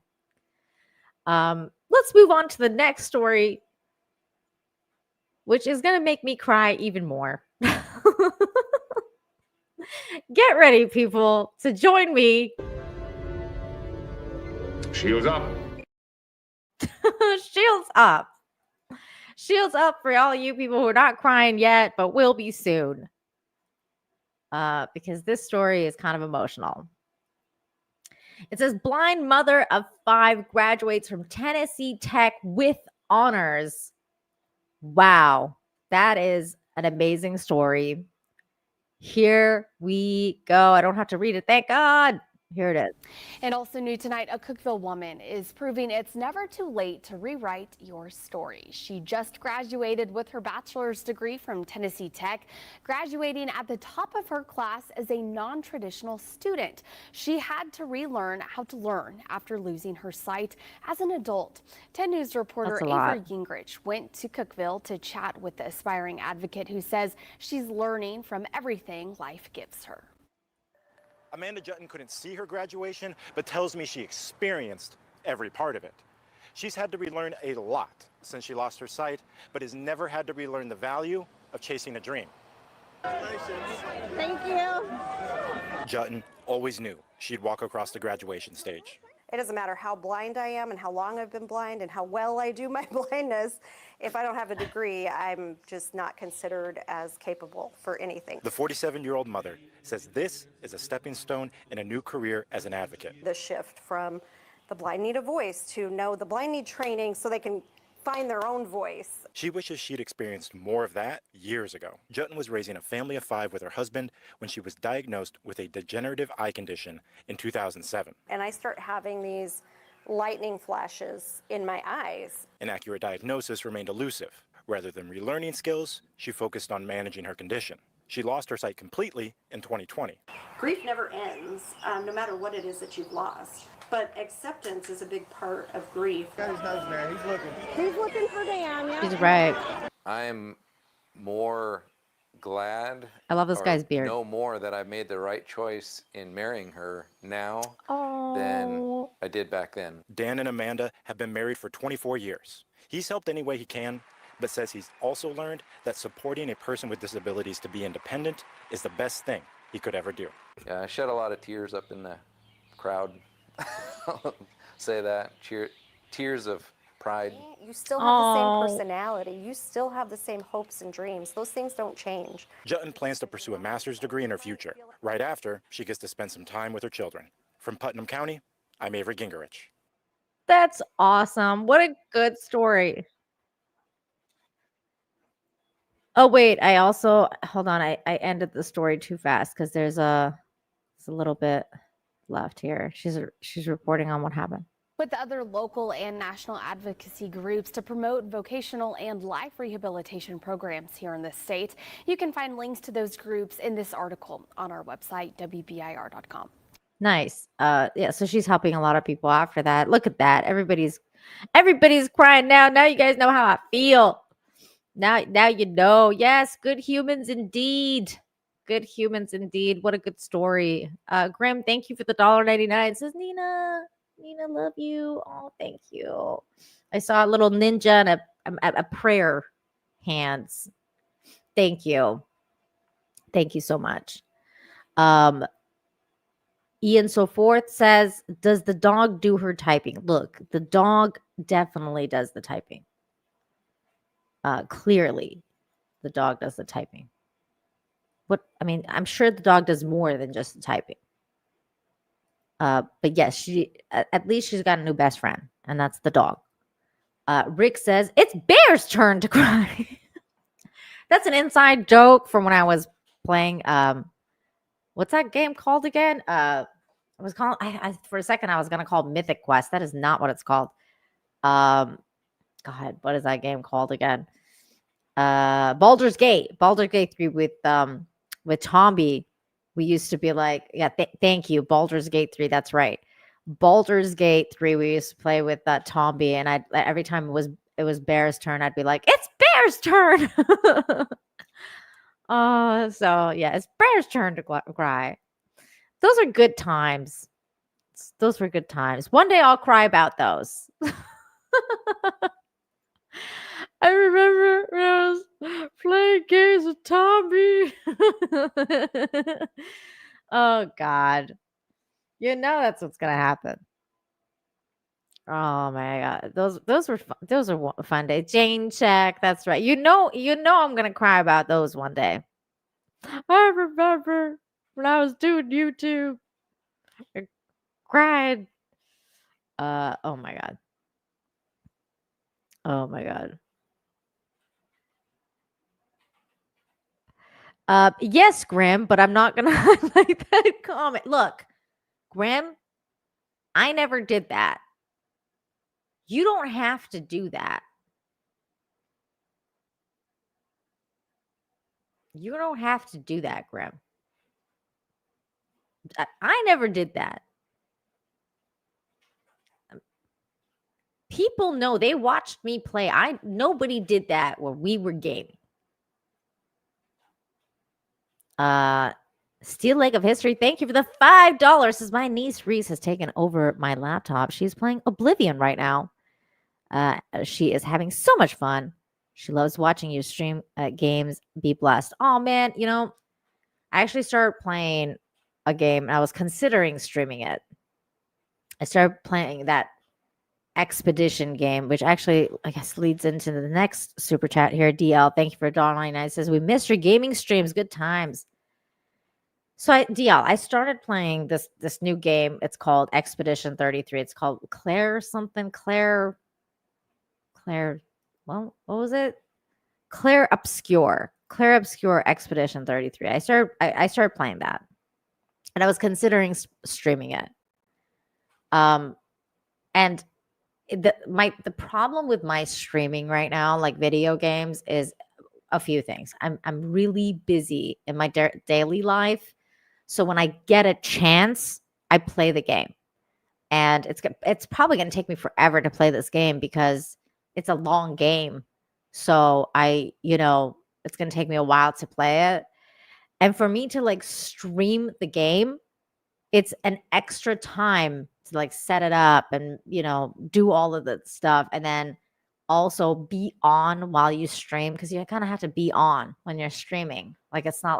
Let's move on to the next story, which is going to make me cry even more. Get ready, people, to join me. Shields up. Shields up. Shields up for all you people who are not crying yet, but will be soon. Because this story is kind of emotional. It says, blind mother of 5 graduates from Tennessee Tech with honors. Wow. That is an amazing story. Here we go. I don't have to read it. Thank God. Here it is. And also new tonight, a Cookeville woman is proving it's never too late to rewrite your story. She just graduated with her bachelor's degree from Tennessee Tech, graduating at the top of her class as a non-traditional student. She had to relearn how to learn after losing her sight as an adult. 10 News reporter Avery Gingrich went to Cookeville to chat with the aspiring advocate who says she's learning from everything life gives her. Amanda Jutton couldn't see her graduation, but tells me she experienced every part of it. She's had to relearn a lot since she lost her sight, but has never had to relearn the value of chasing a dream. Thank you. Jutton always knew she'd walk across the graduation stage. It doesn't matter how blind I am and how long I've been blind and how well I do my blindness. If I don't have a degree, I'm just not considered as capable for anything. The 47-year-old mother says this is a stepping stone in a new career as an advocate. The shift from the blind need a voice to no, the blind need training so they can find their own voice. She wishes she'd experienced more of that years ago. Jutton was raising a family of 5 with her husband when she was diagnosed with a degenerative eye condition in 2007. And I start having these lightning flashes in my eyes. An accurate diagnosis remained elusive. Rather than relearning skills, she focused on managing her condition. She lost her sight completely in 2020. Grief never ends, no matter what it is that you've lost. But acceptance is a big part of grief. Got his nose there. He's looking. He's looking for Dan, yeah. He's right. I'm more glad. I love this guy's beard. Know more that I made the right choice in marrying her now than I did back then. Dan and Amanda have been married for 24 years. He's helped any way he can, but says he's also learned that supporting a person with disabilities to be independent is the best thing he could ever do. Yeah, I shed a lot of tears up in the crowd. Say that. Tears of pride. You still have the same Oh. personality. You still have the same hopes and dreams. Those things don't change. Jutton plans to pursue a master's degree in her future. Right after, she gets to spend some time with her children. From Putnam County, I'm Avery Gingerich. That's awesome. What a good story. Oh, wait. I also, hold on. I ended the story too fast because there's a little bit left here. She's reporting on what happened. With other local and national advocacy groups to promote vocational and life rehabilitation programs here in the state. You can find links to those groups in this article on our website, WBIR.com. Nice. Yeah, so she's helping a lot of people after that. Look at that. Everybody's crying now. Now you guys know how I feel. Now you know. Yes, good humans indeed. Good humans indeed. What a good story. Grim, thank you for the $1.99. Says Nina, love you. Oh, thank you. I saw a little ninja and a prayer hands. Thank you. Thank you so much. Ian So Forth says, does the dog do her typing? Look, the dog definitely does the typing. Clearly, the dog does the typing. I'm sure the dog does more than just the typing. But yes, at least she's got a new best friend, and that's the dog. Rick says, it's Bear's turn to cry. That's an inside joke from when I was playing, what's that game called again? It was called, for a second, I was going to call Mythic Quest. That is not what it's called. God, what is that game called again? Baldur's Gate 3 with Tomby. We used to be like, yeah, thank you. Baldur's Gate 3. That's right. Baldur's Gate 3. We used to play with Tomby, and every time it was Bear's turn, I'd be like, it's Bear's turn. So yeah, it's Bear's turn to cry. Those are good times. Those were good times. One day I'll cry about those. I remember when I was playing games with Tommy. Oh God. You know that's what's gonna happen. Oh my God. Those were fun days. Jane check. That's right. You know I'm gonna cry about those one day. I remember when I was doing YouTube. I cried. Oh my God. Oh my God. Yes, Grim, but I'm not gonna highlight that comment. Look, Grim, I never did that. You don't have to do that. You don't have to do that, Grim. I never did that. People know, they watched me play. Nobody did that when we were gaming. Steel Lake of History, thank you for the $5. Says my niece Reese has taken over my laptop. She's playing Oblivion right now. She is having so much fun. She loves watching you stream games. Be blessed. Oh man, I actually started playing a game and I was considering streaming it. I started playing that Expedition game, which actually, I guess, leads into the next super chat here. DL, thank you for $1.99. It says, we missed your gaming streams. Good times. So I started playing this new game. It's called Expedition 33. It's called Claire something. Claire. Well, what was it? Claire Obscure Expedition 33. I started playing that, and I was considering streaming it. And the problem with my streaming right now, like video games, is a few things. I'm really busy in my daily life, so when I get a chance, I play the game, and it's probably going to take me forever to play this game because it's a long game. So it's going to take me a while to play it, and for me to like stream the game, it's an extra time to like set it up and do all of the stuff, and then also be on while you stream, because you kind of have to be on when you're streaming. Like it's not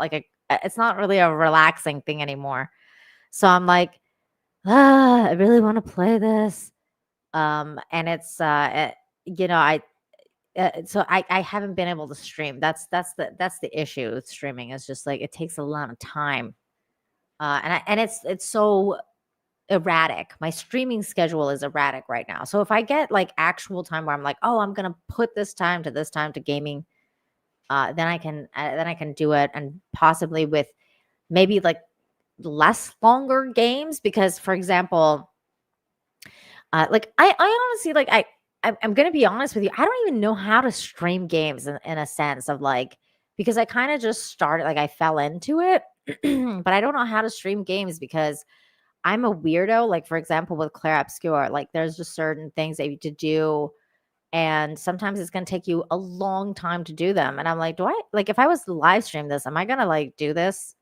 really a relaxing thing anymore. So I'm like, I really want to play this, and it's I haven't been able to stream. That's the issue with streaming. It's just like it takes a lot of time, and it's so erratic. My streaming schedule is erratic right now. So if I get like actual time where I'm like, oh, I'm gonna put this time to gaming, then I can do it, and possibly with maybe like less longer games, because for example, like I honestly like I'm gonna be honest with you, I don't even know how to stream games in a sense of like, because I kind of just started, like I fell into it, but I don't know how to stream games because I'm a weirdo. Like for example, with Claire Obscure, like there's just certain things that you have to do, and sometimes it's gonna take you a long time to do them. And I'm like, if I was to live stream this, am I gonna like do this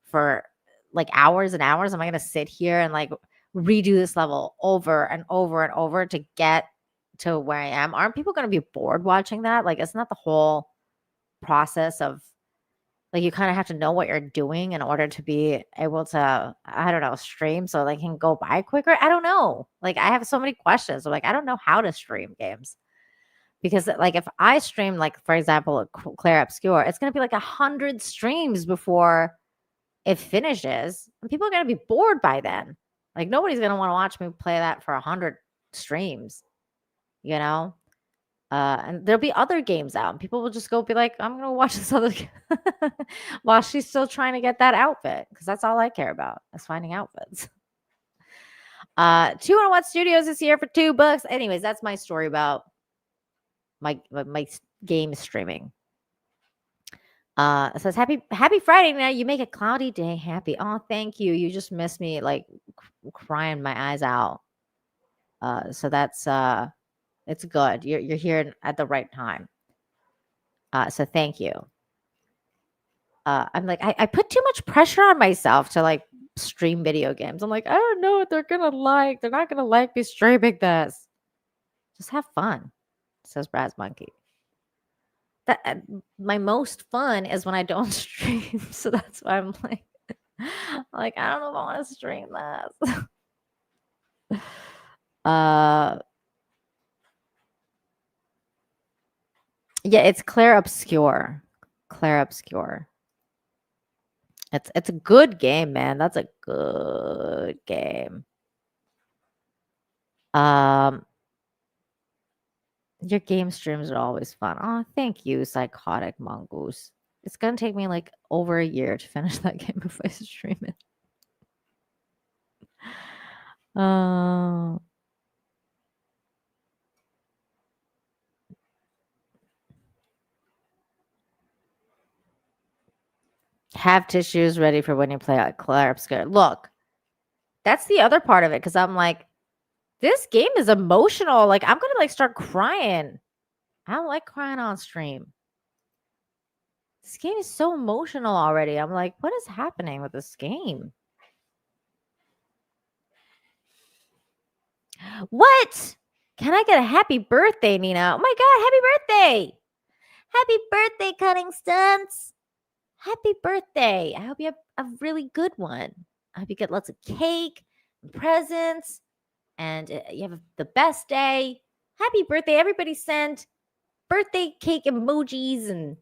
for like hours and hours? Am I gonna sit here and like redo this level over and over and over to get to where I am? Aren't people gonna be bored watching that? Like, isn't that the whole process of like, you kind of have to know what you're doing in order to be able to, I don't know, stream so they can go by quicker? I don't know. Like, I have so many questions. I'm like, I don't know how to stream games. Because like if I stream, like for example, Claire Obscure, it's gonna be like 100 streams before it finishes, and people are gonna be bored by then. Like nobody's gonna want to watch me play that for 100 streams, you know. And there'll be other games out, and people will just go be like, I'm gonna watch this other while she's still trying to get that outfit, because that's all I care about is finding outfits. 201 Studios is here for $2. Anyways, that's my story about my game streaming. It says happy Friday. Now you make a cloudy day happy. Oh, thank you. You just missed me like crying my eyes out. So that's it's good. You're here at the right time. So thank you. I'm like, I put too much pressure on myself to like stream video games. I'm like, I don't know what they're gonna like. They're not gonna like me streaming this. Just have fun, says Brad's Monkey. That my most fun is when I don't stream. So that's why I'm like, I don't know if I want to stream this. Yeah, it's Claire Obscure. Claire Obscure. It's a good game, man. That's a good game. Your game streams are always fun. Oh, thank you, Psychotic Mongoose. It's gonna take me like over a year to finish that game if I stream it. Have tissues ready for when you play Claire Obscure. Look, that's the other part of it, because I'm like, this game is emotional. Like, I'm gonna like start crying. I don't like crying on stream. This game is so emotional already. I'm like, what is happening with this game? What? Can I get a happy birthday, Nina? Oh my God, happy birthday. Happy birthday, Cutting Stunts. Happy birthday. I hope you have a really good one. I hope you get lots of cake and presents, and you have the best day. Happy birthday. Everybody send birthday cake emojis and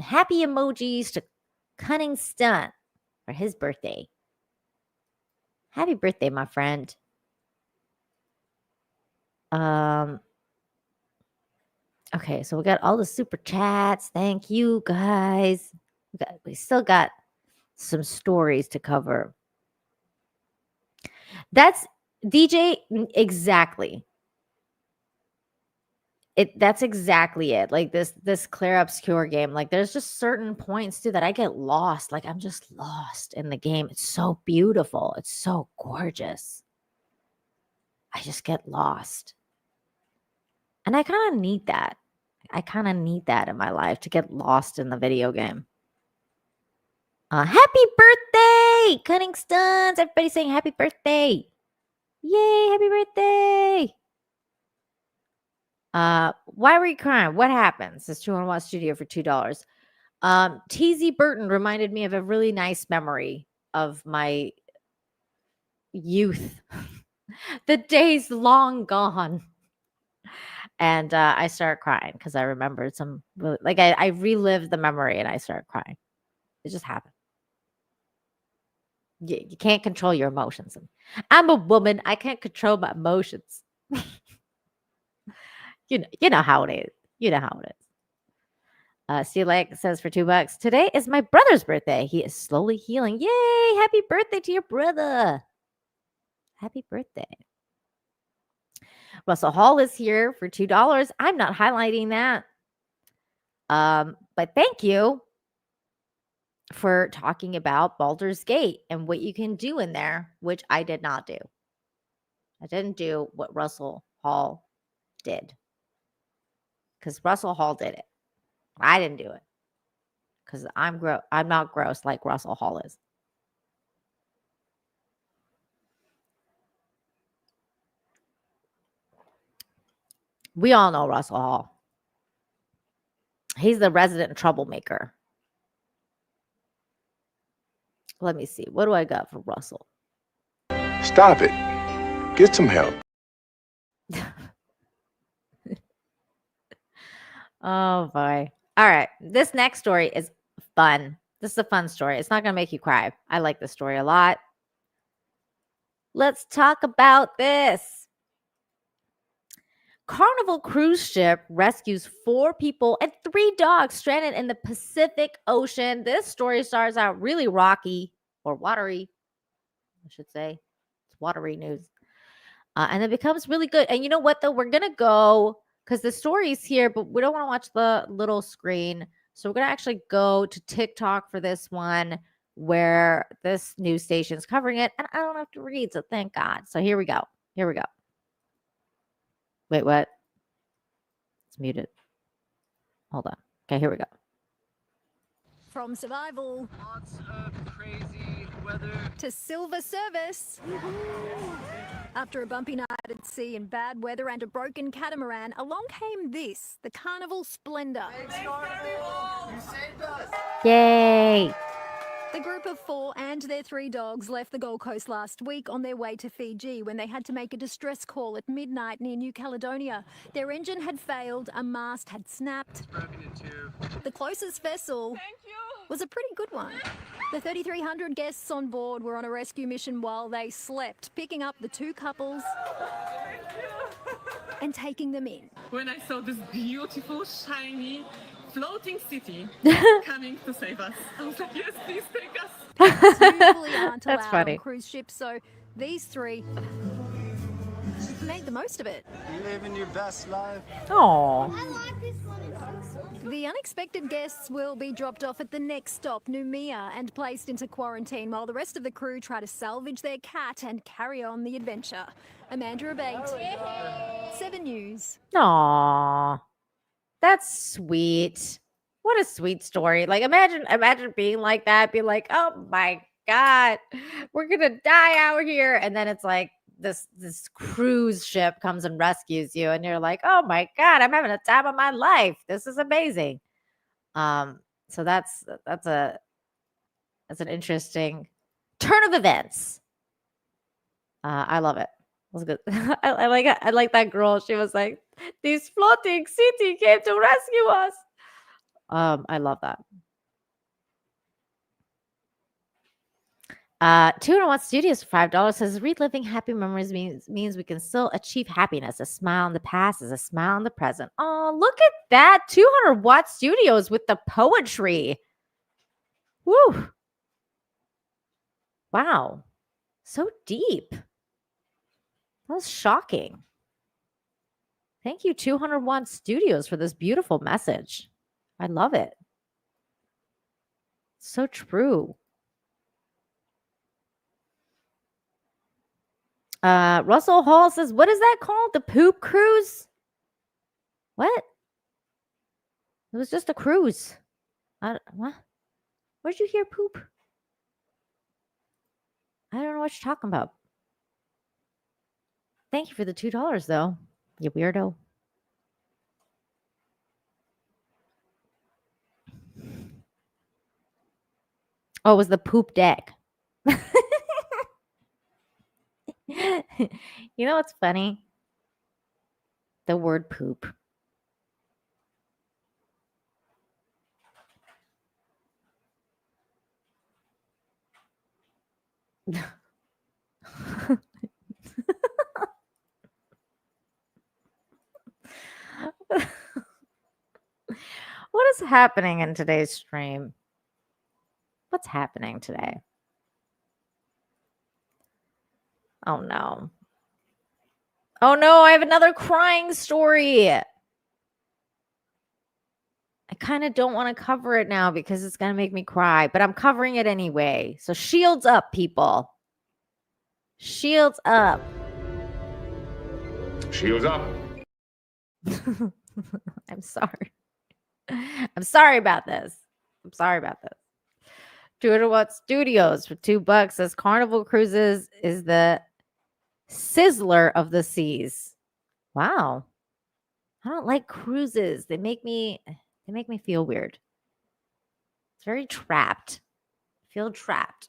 happy emojis to Cunning Stunt for his birthday. Happy birthday, my friend. Okay, so we got all the super chats. Thank you, guys. We still got some stories to cover. That's DJ, exactly. That's exactly it. Like this Claire Obscure game, like there's just certain points too that I get lost. Like I'm just lost in the game. It's so beautiful. It's so gorgeous. I just get lost. And I kind of need that. I kind of need that in my life, to get lost in the video game. Happy birthday, Cunning Stunts. Everybody saying happy birthday. Yay, happy birthday. Why were you crying? What happened? Says 201 Studio for $2. TZ Burton reminded me of a really nice memory of my youth. The days long gone. And I started crying because I remembered some, I relived the memory and I started crying. It just happened. You can't control your emotions. I'm a woman. I can't control my emotions. You know how it is. You know how it is. Steelek says for $2, today is my brother's birthday. He is slowly healing. Yay! Happy birthday to your brother. Happy birthday. Russell Hall is here for $2. I'm not highlighting that. But thank you for talking about Baldur's Gate and what you can do in there, which I did not do. I didn't do what Russell Hall did. Because Russell Hall did it. I didn't do it. Because I'm not gross like Russell Hall is. We all know Russell Hall. He's the resident troublemaker. Let me see. What do I got for Russell? Stop it. Get some help. Oh, boy. All right. This next story is fun. This is a fun story. It's not going to make you cry. I like this story a lot. Let's talk about this. Carnival cruise ship rescues 4 people and 3 dogs stranded in the Pacific Ocean. This story starts out really rocky or watery, I should say. It's watery news. And it becomes really good. And you know what, though? We're going to go, because the story's here, but we don't want to watch the little screen. So we're going to actually go to TikTok for this one where this news station is covering it. And I don't have to read, so thank God. So here we go. Here we go. Wait, what? It's muted. Hold on. Okay, here we go. From survival, lots of crazy weather, to silver service. After a bumpy night at sea and bad weather and a broken catamaran, along came this, the Carnival Splendor. You saved us. Yay! The group of 4 and their 3 dogs left the Gold Coast last week on their way to Fiji when they had to make a distress call at midnight near New Caledonia. Their engine had failed, a mast had snapped. The closest vessel was a pretty good one. The 3,300 guests on board were on a rescue mission while they slept, picking up the 2 couples and taking them in. When I saw this beautiful, shiny, floating city coming to save us, I was like, yes, please take us. Pets usually aren't That's allowed funny. on cruise ships, so these 3 made the most of it. You living your best life. Oh. The unexpected guests will be dropped off at the next stop, Noumea, and placed into quarantine while the rest of the crew try to salvage their cat and carry on the adventure. Amanda Abate, 7 News. Aw. That's sweet. What a sweet story. Like imagine being like that, be like, oh my God, we're gonna die out here. And then it's like this cruise ship comes and rescues you, and you're like, oh my God, I'm having a time of my life. This is amazing. So that's an interesting turn of events. I love it. It was good. I like that girl. She was like, this floating city came to rescue us. I love that. 201 Studios for $5 says reliving happy memories means we can still achieve happiness. A smile in the past is a smile in the present. Oh, look at that. 200-watt Studios with the poetry. Woo. Wow. So deep. That was shocking. Thank you, 201 Studios, for this beautiful message. I love it. So true. Russell Hall says, what is that called? The poop cruise? What? It was just a cruise. What? Where'd you hear poop? I don't know what you're talking about. Thank you for the $2, though, you weirdo. Oh, it was the poop deck. You know what's funny? the word poop. What is happening in today's stream? What's happening today? Oh no. Oh no, I have another crying story. I kind of don't want to cover it now because it's going to make me cry, but I'm covering it anyway. So shields up, people. Shields up. Shields up. I'm sorry. I'm sorry about this. I'm sorry about this. What Studios for $2 says Carnival Cruises is the sizzler of the seas. Wow. I don't like cruises. They make me feel weird. It's very trapped. I feel trapped.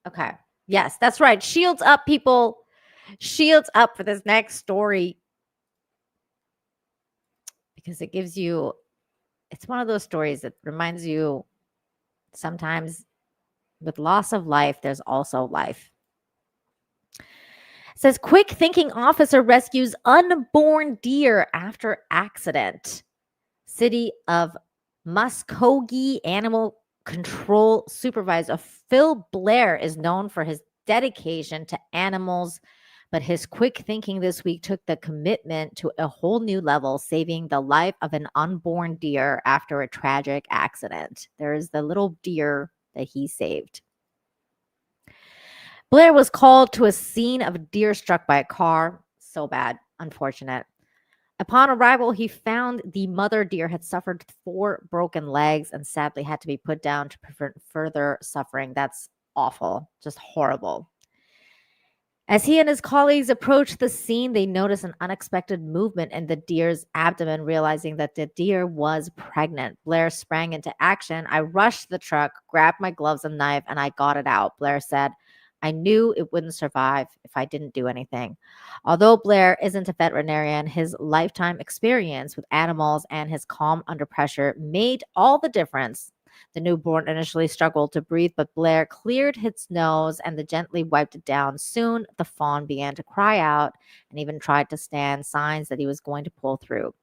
Okay. Yes, that's right. Shields up, people. Shields up for this next story. Because it gives you, it's one of those stories that reminds you sometimes with loss of life, there's also life. It says quick thinking officer rescues unborn deer after accident. City of Muskogee animal control supervisor Phil Blair is known for his dedication to animals, but his quick thinking this week took the commitment to a whole new level, saving the life of an unborn deer after a tragic accident. There is the little deer that he saved. Blair was called to a scene of a deer struck by a car. So bad, unfortunate. Upon arrival, he found the mother deer had suffered 4 broken legs and sadly had to be put down to prevent further suffering. That's awful, just horrible. As he and his colleagues approached the scene, they noticed an unexpected movement in the deer's abdomen, realizing that the deer was pregnant. Blair sprang into action. I rushed the truck, grabbed my gloves and knife, and I got it out. Blair said, I knew it wouldn't survive if I didn't do anything. Although Blair isn't a veterinarian, his lifetime experience with animals and his calm under pressure made all the difference. The newborn initially struggled to breathe, but Blair cleared its nose and gently wiped it down. Soon, the fawn began to cry out and even tried to stand, signs that he was going to pull through.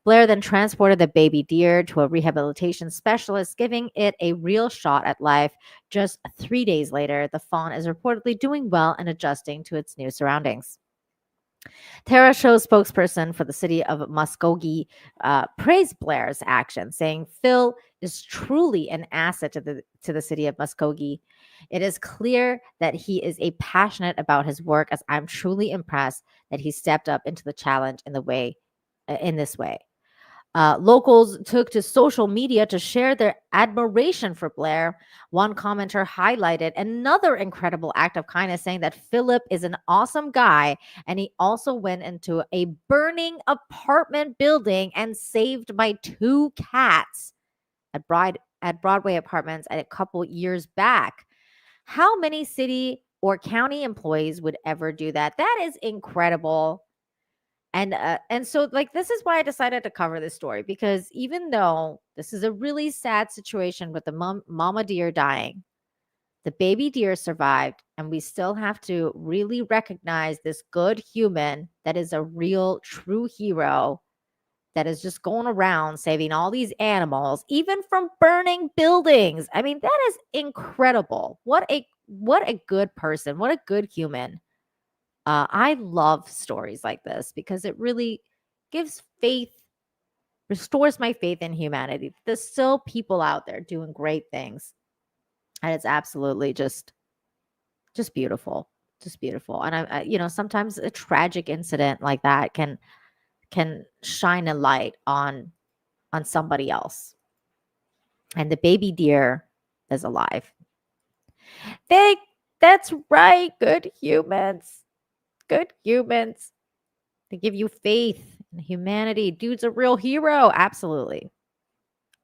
Blair then transported the baby deer to a rehabilitation specialist, giving it a real shot at life. Just 3 days later, the fawn is reportedly doing well and adjusting to its new surroundings. Tara Show's spokesperson for the city of Muskogee praised Blair's action, saying Phil is truly an asset to the city of Muskogee. It is clear that he is passionate about his work, as I'm truly impressed that he stepped up into the challenge in this way. Locals took to social media to share their admiration for Blair. One commenter highlighted another incredible act of kindness, saying that Philip is an awesome guy, and he also went into a burning apartment building and saved my 2 cats at Broadway Apartments a couple years back. How many city or county employees would ever do that? That is incredible. And so like this is why I decided to cover this story, because even though this is a really sad situation with the mama deer dying, the baby deer survived, and we still have to really recognize this good human that is a real true hero that is just going around saving all these animals, even from burning buildings. I mean, that is incredible. What a good person, what a good human. I love stories like this because it really gives faith, restores my faith in humanity. There's still people out there doing great things. And it's absolutely just beautiful, just beautiful. And I sometimes a tragic incident like that can shine a light on somebody else. And the baby deer is alive. That's right, good humans. Good humans. They give you faith in humanity. Dude's a real hero. Absolutely.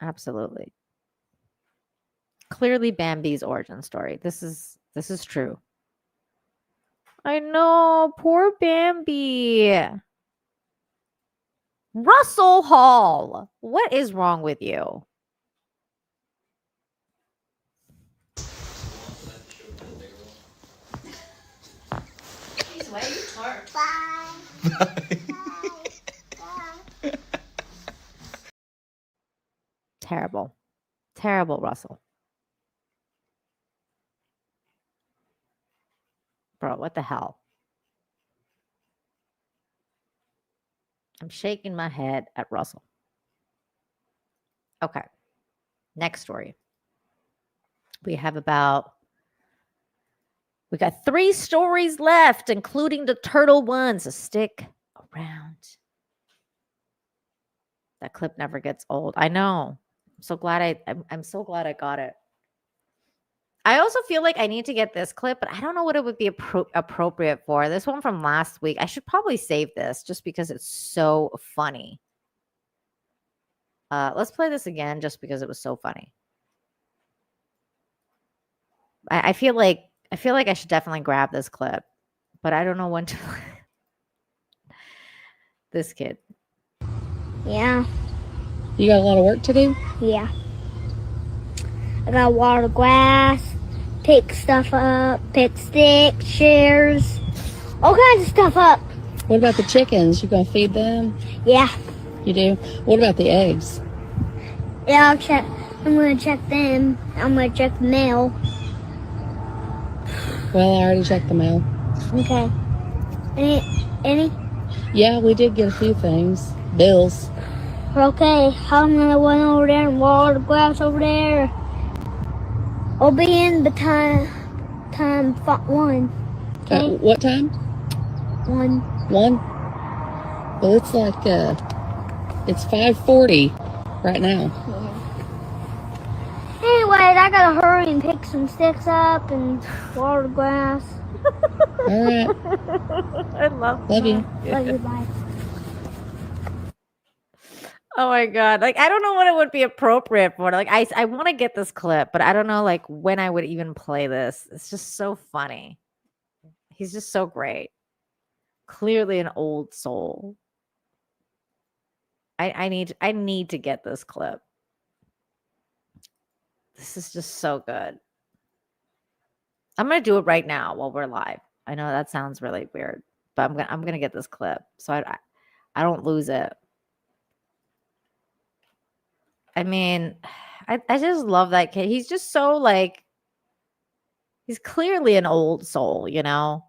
Absolutely. Clearly Bambi's origin story. This is true. I know. Poor Bambi. Russell Hall, what is wrong with you? Terrible. Terrible, Russell. Bro, what the hell? I'm shaking my head at Russell. Okay. Next story. We got 3 stories left, including the turtle one. So stick around. That clip never gets old. I know. I'm so glad I'm so glad I got it. I also feel like I need to get this clip, but I don't know what it would be appropriate for. This one from last week. I should probably save this just because it's so funny. Let's play this again just because it was so funny. I feel like I should definitely grab this clip, but I don't know when to. This kid. Yeah. You got a lot of work to do? Yeah. I gotta water grass, pick stuff up, pick sticks, shears, all kinds of stuff up. What about the chickens? You gonna feed them? Yeah. You do? What about the eggs? Yeah, I'm gonna check them. I'm gonna check the mail. Well, I already checked the mail. Okay. Any? Yeah, we did get a few things. Bills. Okay, I'm gonna run over there and water the grass over there. I'll be in the time 1. Okay? What time? 1. 1? Well, it's like, it's 5:40 right now. Anyways, I gotta hurry and pick some sticks up and water the grass. All right. I love you. Love you, bye. Oh my God. Like, I don't know what it would be appropriate for. Like, I want to get this clip, but I don't know like when I would even play this. It's just so funny. He's just so great. Clearly an old soul. I need to get this clip. This is just so good. I'm gonna do it right now while we're live. I know that sounds really weird, but I'm gonna get this clip so I don't lose it. I mean, I just love that kid. He's just so like, he's clearly an old soul, you know?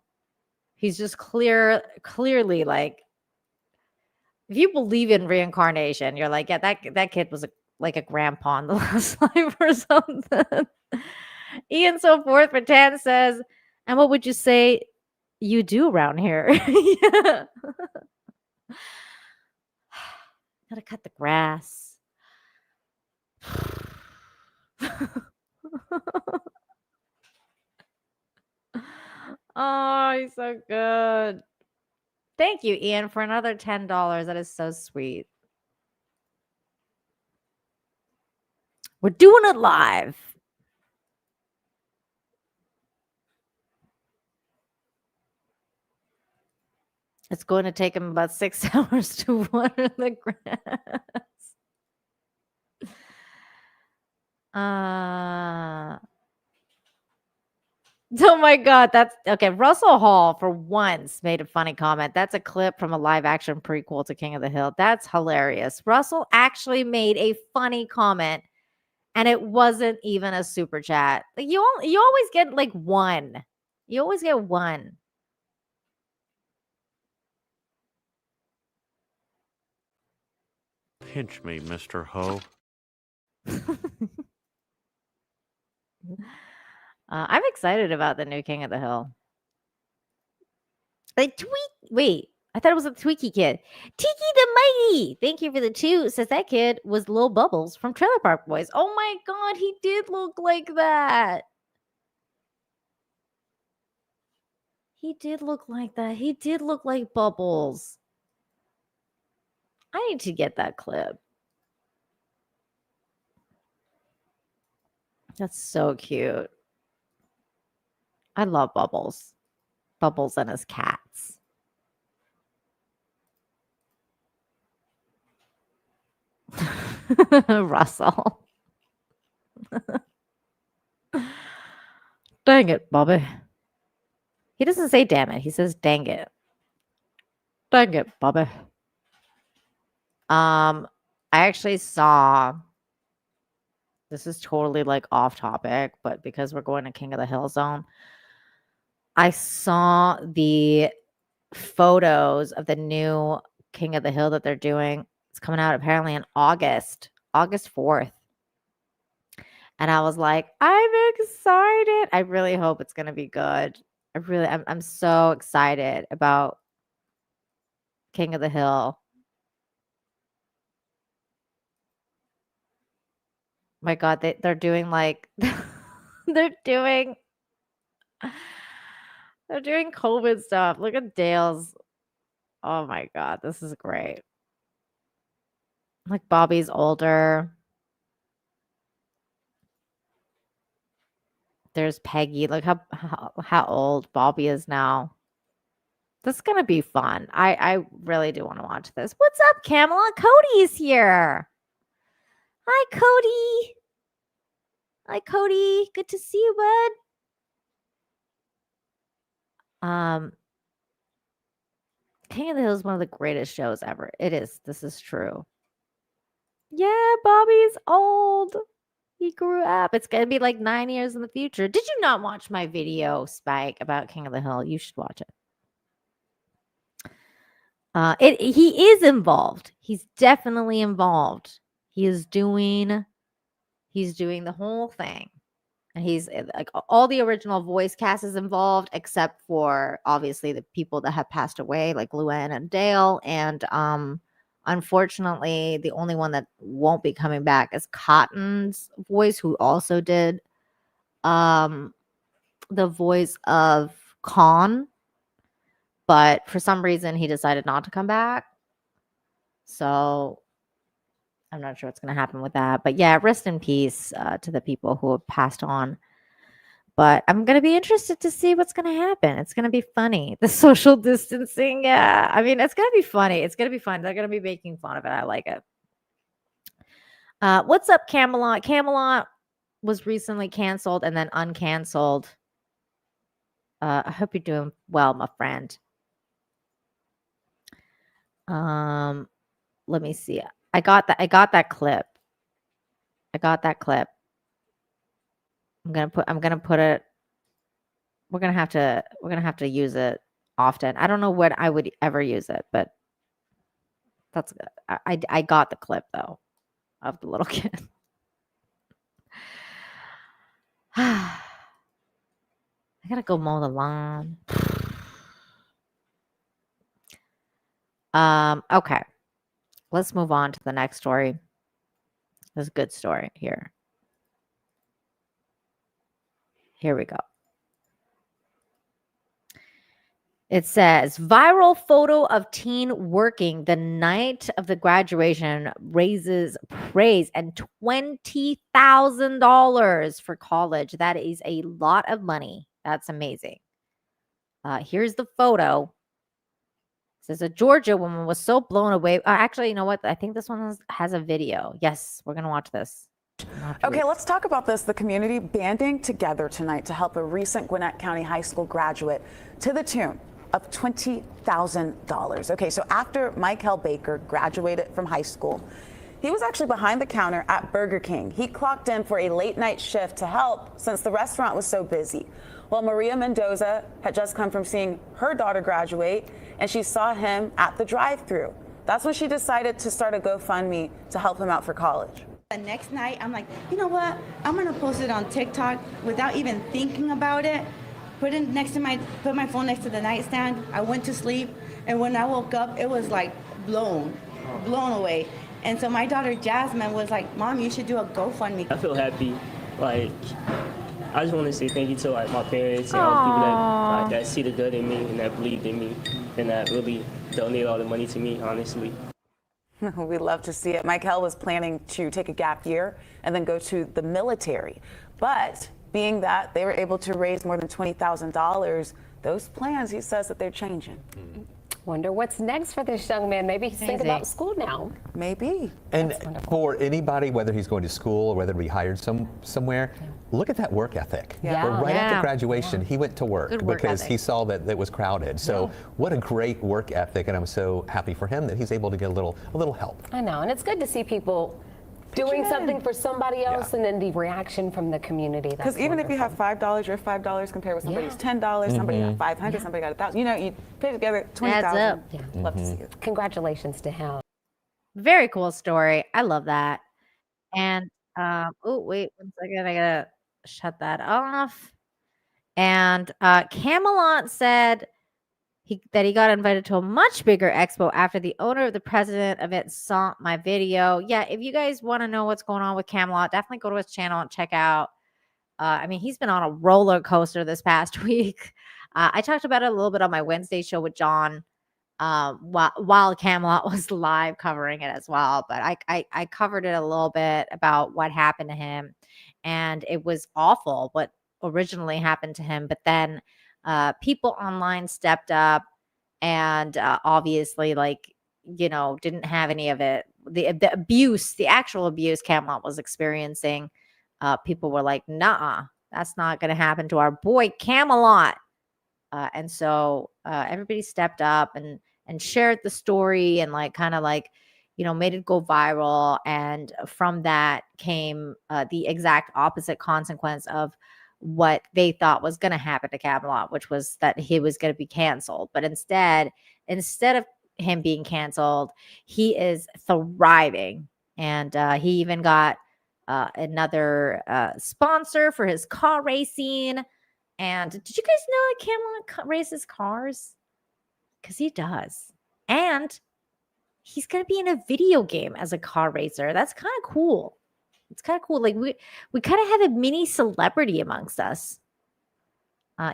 He's just clearly like, if you believe in reincarnation, you're like, yeah, that kid was like a grandpa in the last life or something. Ian So Forth for 10 says, and what would you say you do around here? Yeah. Gotta cut the grass. Oh, he's so good. Thank you, Ian, for another $10. That is so sweet. We're doing it live. It's going to take him about 6 hours to water the grass. Oh my God, that's okay. Russell Hall, for once, made a funny comment. That's a clip from a live action prequel to King of the Hill. That's hilarious. Russell actually made a funny comment, and it wasn't even a super chat. Like you always get like one. You always get one. Pinch me, Mr. Ho. I'm excited about the new King of the Hill. Wait, I thought it was a Tweaky kid. Tiki the Mighty. Thank you for the 2. Says that kid was Lil Bubbles from Trailer Park Boys. Oh my God, he did look like that. He did look like that. He did look like Bubbles. I need to get that clip. That's so cute. I love Bubbles. Bubbles and his cats. Russell. Dang it, Bobby. He doesn't say damn it. He says dang it. Dang it, Bobby. I actually saw, this is totally like off topic, but because we're going to King of the Hill Zone, I saw the photos of the new King of the Hill that they're doing. It's coming out apparently in August 4th. And I was like, I'm excited. I really hope it's going to be good. I'm so excited about King of the Hill. My God, they're doing like, they're doing COVID stuff. Look at Dale's. Oh my God, this is great. Like Bobby's older. There's Peggy. Look how old Bobby is now. This is gonna be fun. I really do want to watch this. What's up, Kamala? Cody's here. Hi, Cody. Hi, Cody. Good to see you, bud. King of the Hill is one of the greatest shows ever. It is. This is true. Yeah, Bobby's old. He grew up. It's going to be like 9 years in the future. Did you not watch my video, Spike, about King of the Hill? You should watch it. He is involved. He's definitely involved. He's doing the whole thing. And he's like all the original voice cast is involved, except for obviously the people that have passed away, like Luann and Dale. And unfortunately, the only one that won't be coming back is Cotton's voice, who also did the voice of Con. But for some reason, he decided not to come back. So I'm not sure what's going to happen with that. But yeah, rest in peace to the people who have passed on. But I'm going to be interested to see what's going to happen. It's going to be funny. The social distancing. Yeah. I mean, it's going to be funny. It's going to be fun. They're going to be making fun of it. I like it. What's up, Camelot? Camelot was recently canceled and then uncanceled. I hope you're doing well, my friend. Let me see. I got that clip. I'm gonna put it. We're gonna have to use it often. I don't know when I would ever use it, but that's good. I got the clip though of the little kid. I gotta go mow the lawn. Okay. Let's move on to the next story. There's a good story here. Here we go. It says, viral photo of teen working the night of the graduation raises praise and $20,000 for college. That is a lot of money. That's amazing. Here's the photo. It says a Georgia woman was so blown away. Actually, you know what? I think this one has a video. Yes, we're going to watch this. Okay, let's talk about this. The community banding together tonight to help a recent Gwinnett County High School graduate to the tune of $20,000. Okay, so after Michael Baker graduated from high school, he was actually behind the counter at Burger King. He clocked in for a late night shift to help since the restaurant was so busy. Well, Maria Mendoza had just come from seeing her daughter graduate, and she saw him at the drive-thru. That's when she decided to start a GoFundMe to help him out for college. The next night, I'm like, you know what? I'm gonna post it on TikTok without even thinking about it. Put my phone next to the nightstand. I went to sleep, and when I woke up, it was like blown away. And so my daughter Jasmine was like, Mom, you should do a GoFundMe. I feel happy. Like, I just want to say thank you to like my parents and all the people that see the good in me and that believed in me and that really donate all the money to me, honestly. We love to see it. Michael was planning to take a gap year and then go to the military. But being that they were able to raise more than $20,000, those plans, he says that they're changing. Wonder what's next for this young man. Maybe he's thinking about school now. Maybe. And for anybody, whether he's going to school or whether he hired somewhere, look at that work ethic. Yeah. Well, right after Yeah. graduation, he went to work Good work because ethic. he saw that it was crowded. So what a great work ethic, and I'm so happy for him that he's able to get a little help. I know, and it's good to see people doing something for somebody else, and then the reaction from the community. Because even if you have $5, your $5 compared with somebody's $10, somebody got 500, somebody got 1,000. You know, you put together 20,000. up. Yeah. Love to see it. Congratulations to him. Very cool story. I love that. And oh wait 1 second, I gotta shut that off. And Camelot said that he got invited to a much bigger expo after the owner of the president event saw my video. Yeah, if you guys want to know what's going on with Camelot, definitely go to his channel and check out. I mean, he's been on a roller coaster this past week. I talked about it a little bit on my Wednesday show with John, while Camelot was live covering it as well. But I covered it a little bit about what happened to him, and it was awful what originally happened to him. But then people online stepped up and obviously, like, didn't have any of it. The abuse, the actual abuse Camelot was experiencing, people were like, nah, that's not going to happen to our boy Camelot. And so everybody stepped up and shared the story and made it go viral. And from that came the exact opposite consequence of what they thought was going to happen to Camelot, which was that he was going to be canceled. But instead of him being canceled, he is thriving. And he even got another sponsor for his car racing. And did you guys know that Camelot races cars? Because he does. And he's going to be in a video game as a car racer. That's kind of cool. It's kind of cool. Like we kind of have a mini celebrity amongst us.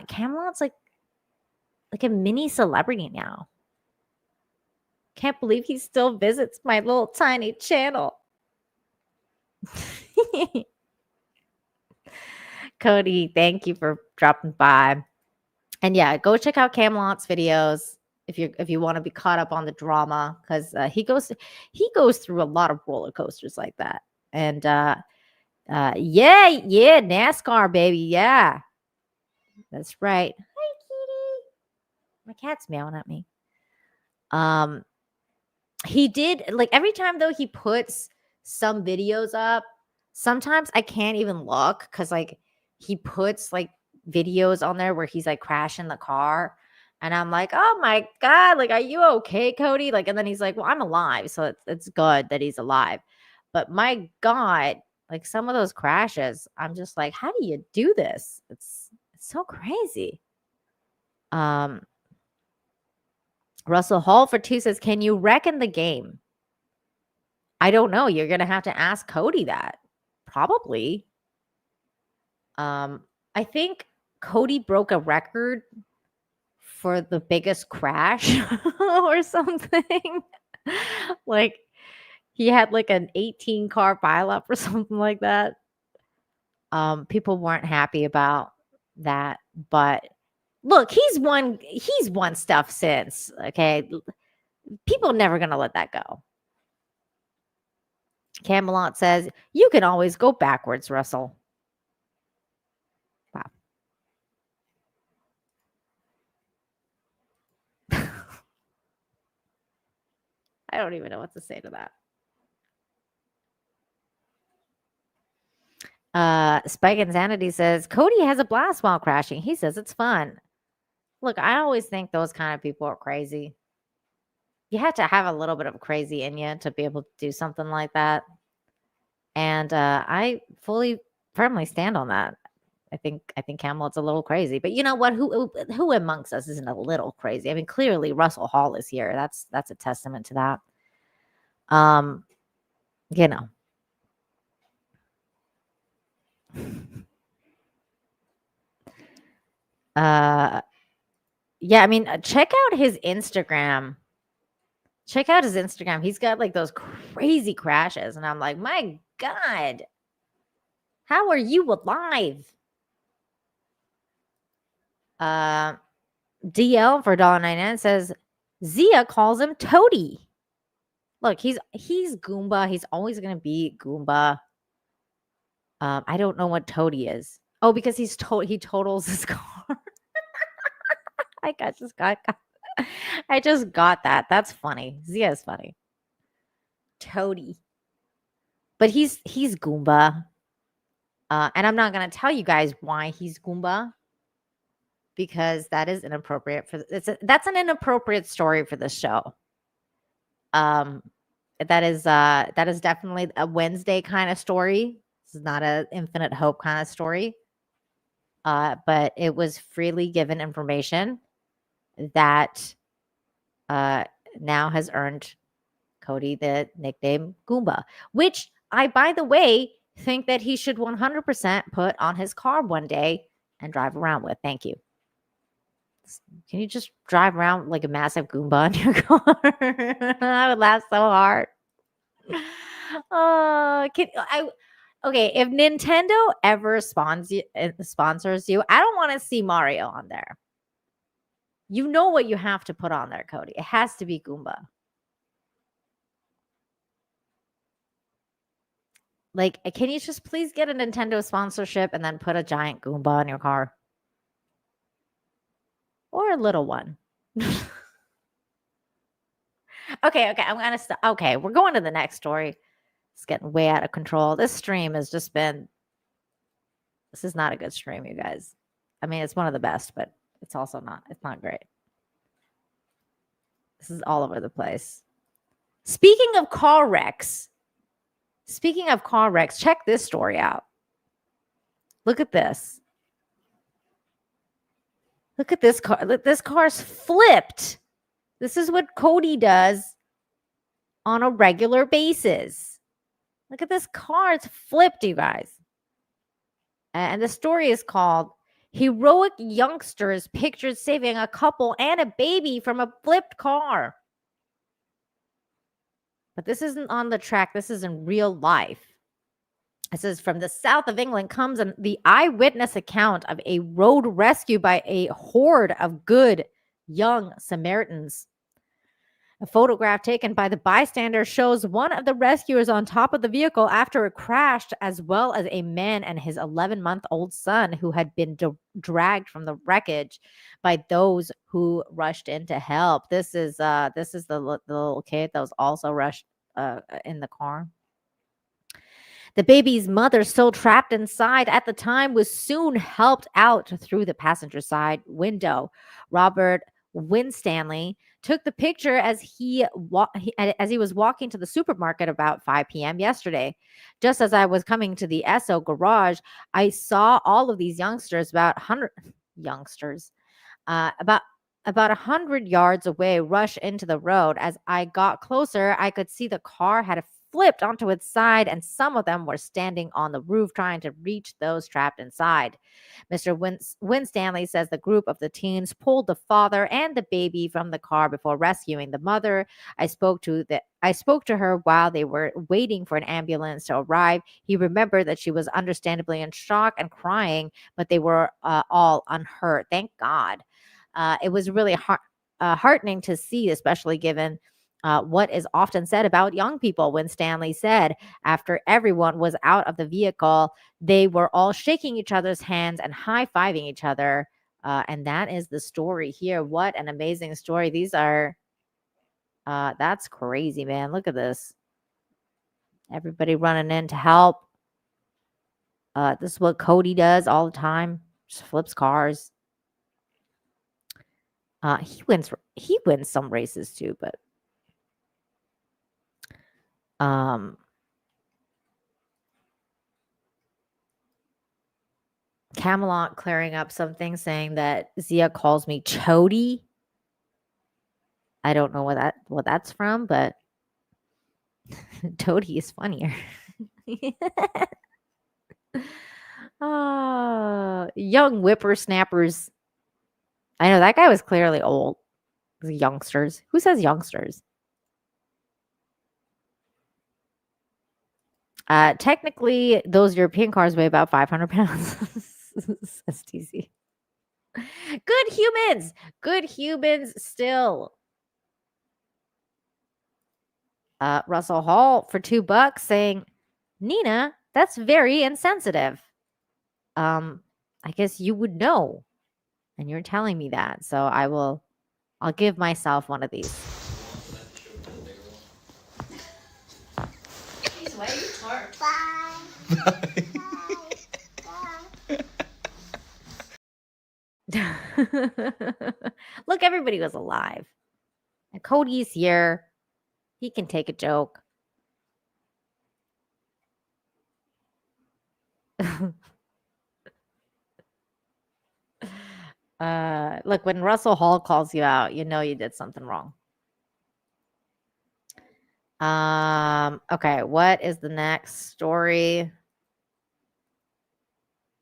Camelot's like a mini celebrity now. Can't believe he still visits my little tiny channel. Cody, thank you for dropping by. And yeah, go check out Camelot's videos if you want to be caught up on the drama, because he goes through a lot of roller coasters like that. And yeah, NASCAR, baby. Yeah, that's right. Hi, kitty. My cat's meowing at me. He did, like, every time though he puts some videos up, sometimes I can't even look because like he puts like videos on there where he's like crashing the car. And I'm like, oh my God, like, are you okay, Cody? Like, and then he's like, well, I'm alive. So it's good that he's alive. But my God, like some of those crashes, I'm just like, how do you do this? It's so crazy. Russell Hall for 2 says, can you reckon the game? I don't know. You're going to have to ask Cody that. Probably. I think Cody broke a record for the biggest crash or something. Like he had like an 18 car pileup or something like that. People weren't happy about that, but look, he's won stuff since. Okay. People are never gonna let that go. Camelot says, you can always go backwards, Russell. Wow. I don't even know what to say to that. Spike Insanity says, Cody has a blast while crashing. He says it's fun. Look, I always think those kind of people are crazy. You have to have a little bit of crazy in you to be able to do something like that. And I firmly stand on that. I think Camelot's a little crazy. But you know what? Who amongst us isn't a little crazy? I mean, clearly Russell Hall is here. That's a testament to that. You know. Yeah, I mean, check out his Instagram. Check out his Instagram. He's got like those crazy crashes. And I'm like, my God, how are you alive? DL for $1.99 says, Zia calls him Toady. Look, he's Goomba. He's always gonna be Goomba. I don't know what Toady is. Oh, because he totals his car. I just got that. That's funny. Zia is funny. Toady. But he's Goomba. And I'm not gonna tell you guys why he's Goomba, because that is inappropriate that's an inappropriate story for the show. That is definitely a Wednesday kind of story. This is not an Infinite Hope kind of story. But it was freely given information that now has earned Cody the nickname Goomba, which I, by the way, think that he should 100% put on his car one day and drive around with. Thank you. Can you just drive around like a massive Goomba in your car? I would laugh so hard. Okay, if Nintendo ever sponsors you, I don't want to see Mario on there. You know what you have to put on there, Cody. It has to be Goomba. Like, can you just please get a Nintendo sponsorship and then put a giant Goomba in your car? Or a little one. Okay, I'm gonna stop. Okay, we're going to the next story. It's getting way out of control. This stream has just been. This is not a good stream, you guys. I mean, it's one of the best, but it's also not. It's not great. This is all over the place. Speaking of car wrecks, check this story out. Look at this. Look at this car. Look, this car's flipped. This is what Cody does on a regular basis. Look at this car. It's flipped, you guys. And the story is called Heroic Youngsters Pictured Saving a Couple and a Baby from a Flipped Car. But this isn't on the track. This is in real life. It says, from the south of England comes the eyewitness account of a road rescue by a horde of good young Samaritans. A photograph taken by the bystander shows one of the rescuers on top of the vehicle after it crashed, as well as a man and his 11-month-old son who had been dragged from the wreckage by those who rushed in to help. This is the little kid that was also rushed in the car. The baby's mother, still trapped inside at the time, was soon helped out through the passenger side window. Robert Winstanley took the picture as he was walking to the supermarket about 5 p.m. yesterday. Just as I was coming to the Esso garage, I saw all of these youngsters, about 100 yards away, rush into the road. As I got closer, I could see the car had flipped onto its side, and some of them were standing on the roof trying to reach those trapped inside. Mr. Winstanley says the group of the teens pulled the father and the baby from the car before rescuing the mother. I spoke to her while they were waiting for an ambulance to arrive. He remembered that she was understandably in shock and crying, but they were all unhurt. Thank God. It was really heartening to see, especially given what is often said about young people. Winstanley said after everyone was out of the vehicle, they were all shaking each other's hands and high-fiving each other. And that is the story here. What an amazing story. These are, that's crazy, man. Look at this. Everybody running in to help. This is what Cody does all the time. Just flips cars. He wins some races too, but Camelot clearing up something, saying that Zia calls me Chody. I don't know what that's from, but Toady is funnier. Young whippersnappers. I know that guy was clearly old. Youngsters. Who says youngsters? Technically, those European cars weigh about 500 pounds. Says TC. Good humans still. Russell Hall for $2 saying, Nina, that's very insensitive. I guess you would know. And you're telling me that. So I'll give myself one of these. Look, everybody was alive. And Cody's here. He can take a joke. Look, when Russell Hall calls you out, you know you did something wrong. Okay, what is the next story?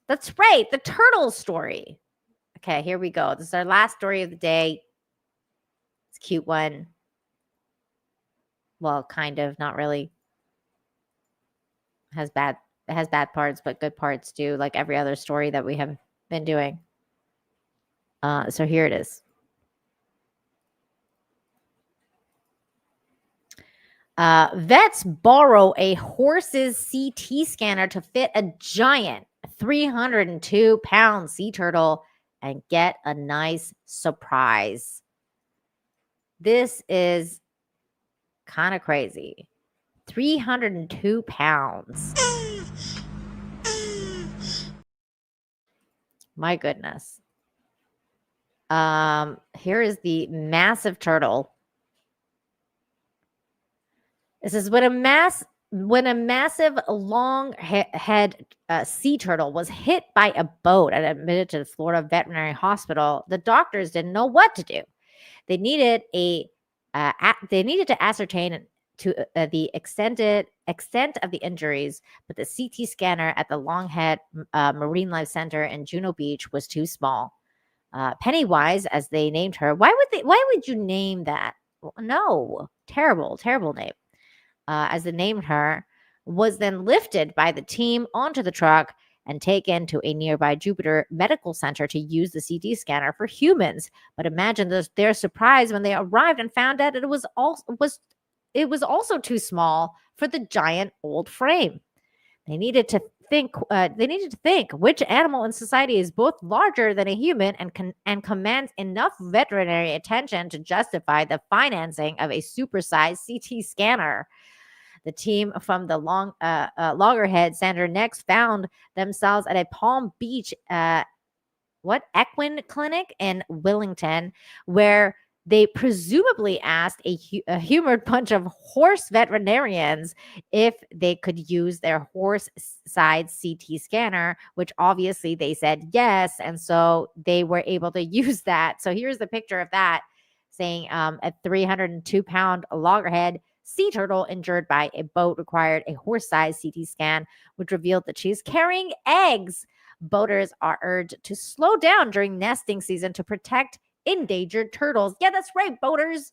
That's right, the turtle story. Okay, here we go. This is our last story of the day. It's a cute one. Well, kind of, not really. It has bad parts, but good parts too, like every other story that we have been doing. So here it is. Vets borrow a horse's CT scanner to fit a giant 302-pound sea turtle and get a nice surprise. This is kind of crazy. 302 pounds. My goodness. Here is the massive turtle. This is when a massive long head sea turtle was hit by a boat and admitted to the Florida Veterinary Hospital. The doctors didn't know what to do. They needed to ascertain the extent of the injuries, but the CT scanner at the Longhead Marine Life Center in Juno Beach was too small. Pennywise, as they named her. Why would you name that? No, terrible name. As they named her, was then lifted by the team onto the truck and taken to a nearby Jupiter Medical Center to use the CT scanner for humans. But imagine their surprise when they arrived and found out it was also too small for the giant old frame. They needed to think which animal in society is both larger than a human and commands enough veterinary attention to justify the financing of a supersized CT scanner. The team from the Loggerhead Center next found themselves at a Palm Beach equine clinic in Willington, where they presumably asked a humored bunch of horse veterinarians if they could use their horse-sized CT scanner, which obviously they said yes, and so they were able to use that. So here's the picture of that, saying a 302-pound loggerhead sea turtle injured by a boat required a horse-sized CT scan, which revealed that she's carrying eggs. Boaters are urged to slow down during nesting season to protect endangered turtles. Yeah, that's right, boaters.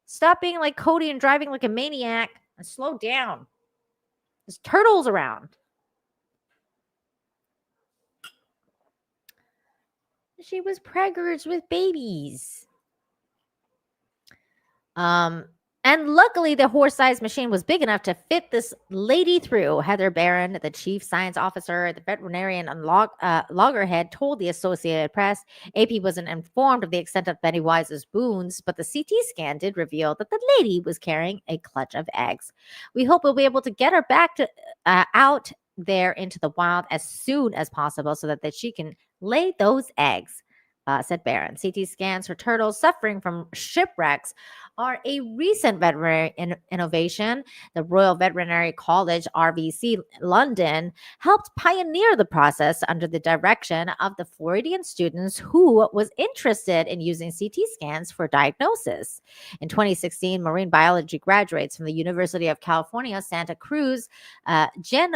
Stop being like Cody and driving like a maniac and slow down. There's turtles around. She was preggers with babies. And luckily, the horse-sized machine was big enough to fit this lady through. Heather Barron, the chief science officer at the veterinarian on Loggerhead, told the Associated Press AP wasn't informed of the extent of Pennywise's wounds, but the CT scan did reveal that the lady was carrying a clutch of eggs. We hope we'll be able to get her back to out there into the wild as soon as possible so that she can lay those eggs, said Barron. CT scans for turtles suffering from shipwrecks are a recent veterinary innovation. The Royal Veterinary College, RVC London, helped pioneer the process under the direction of the Floridian students who was interested in using CT scans for diagnosis. In 2016, marine biology graduates from the University of California, Santa Cruz, Jen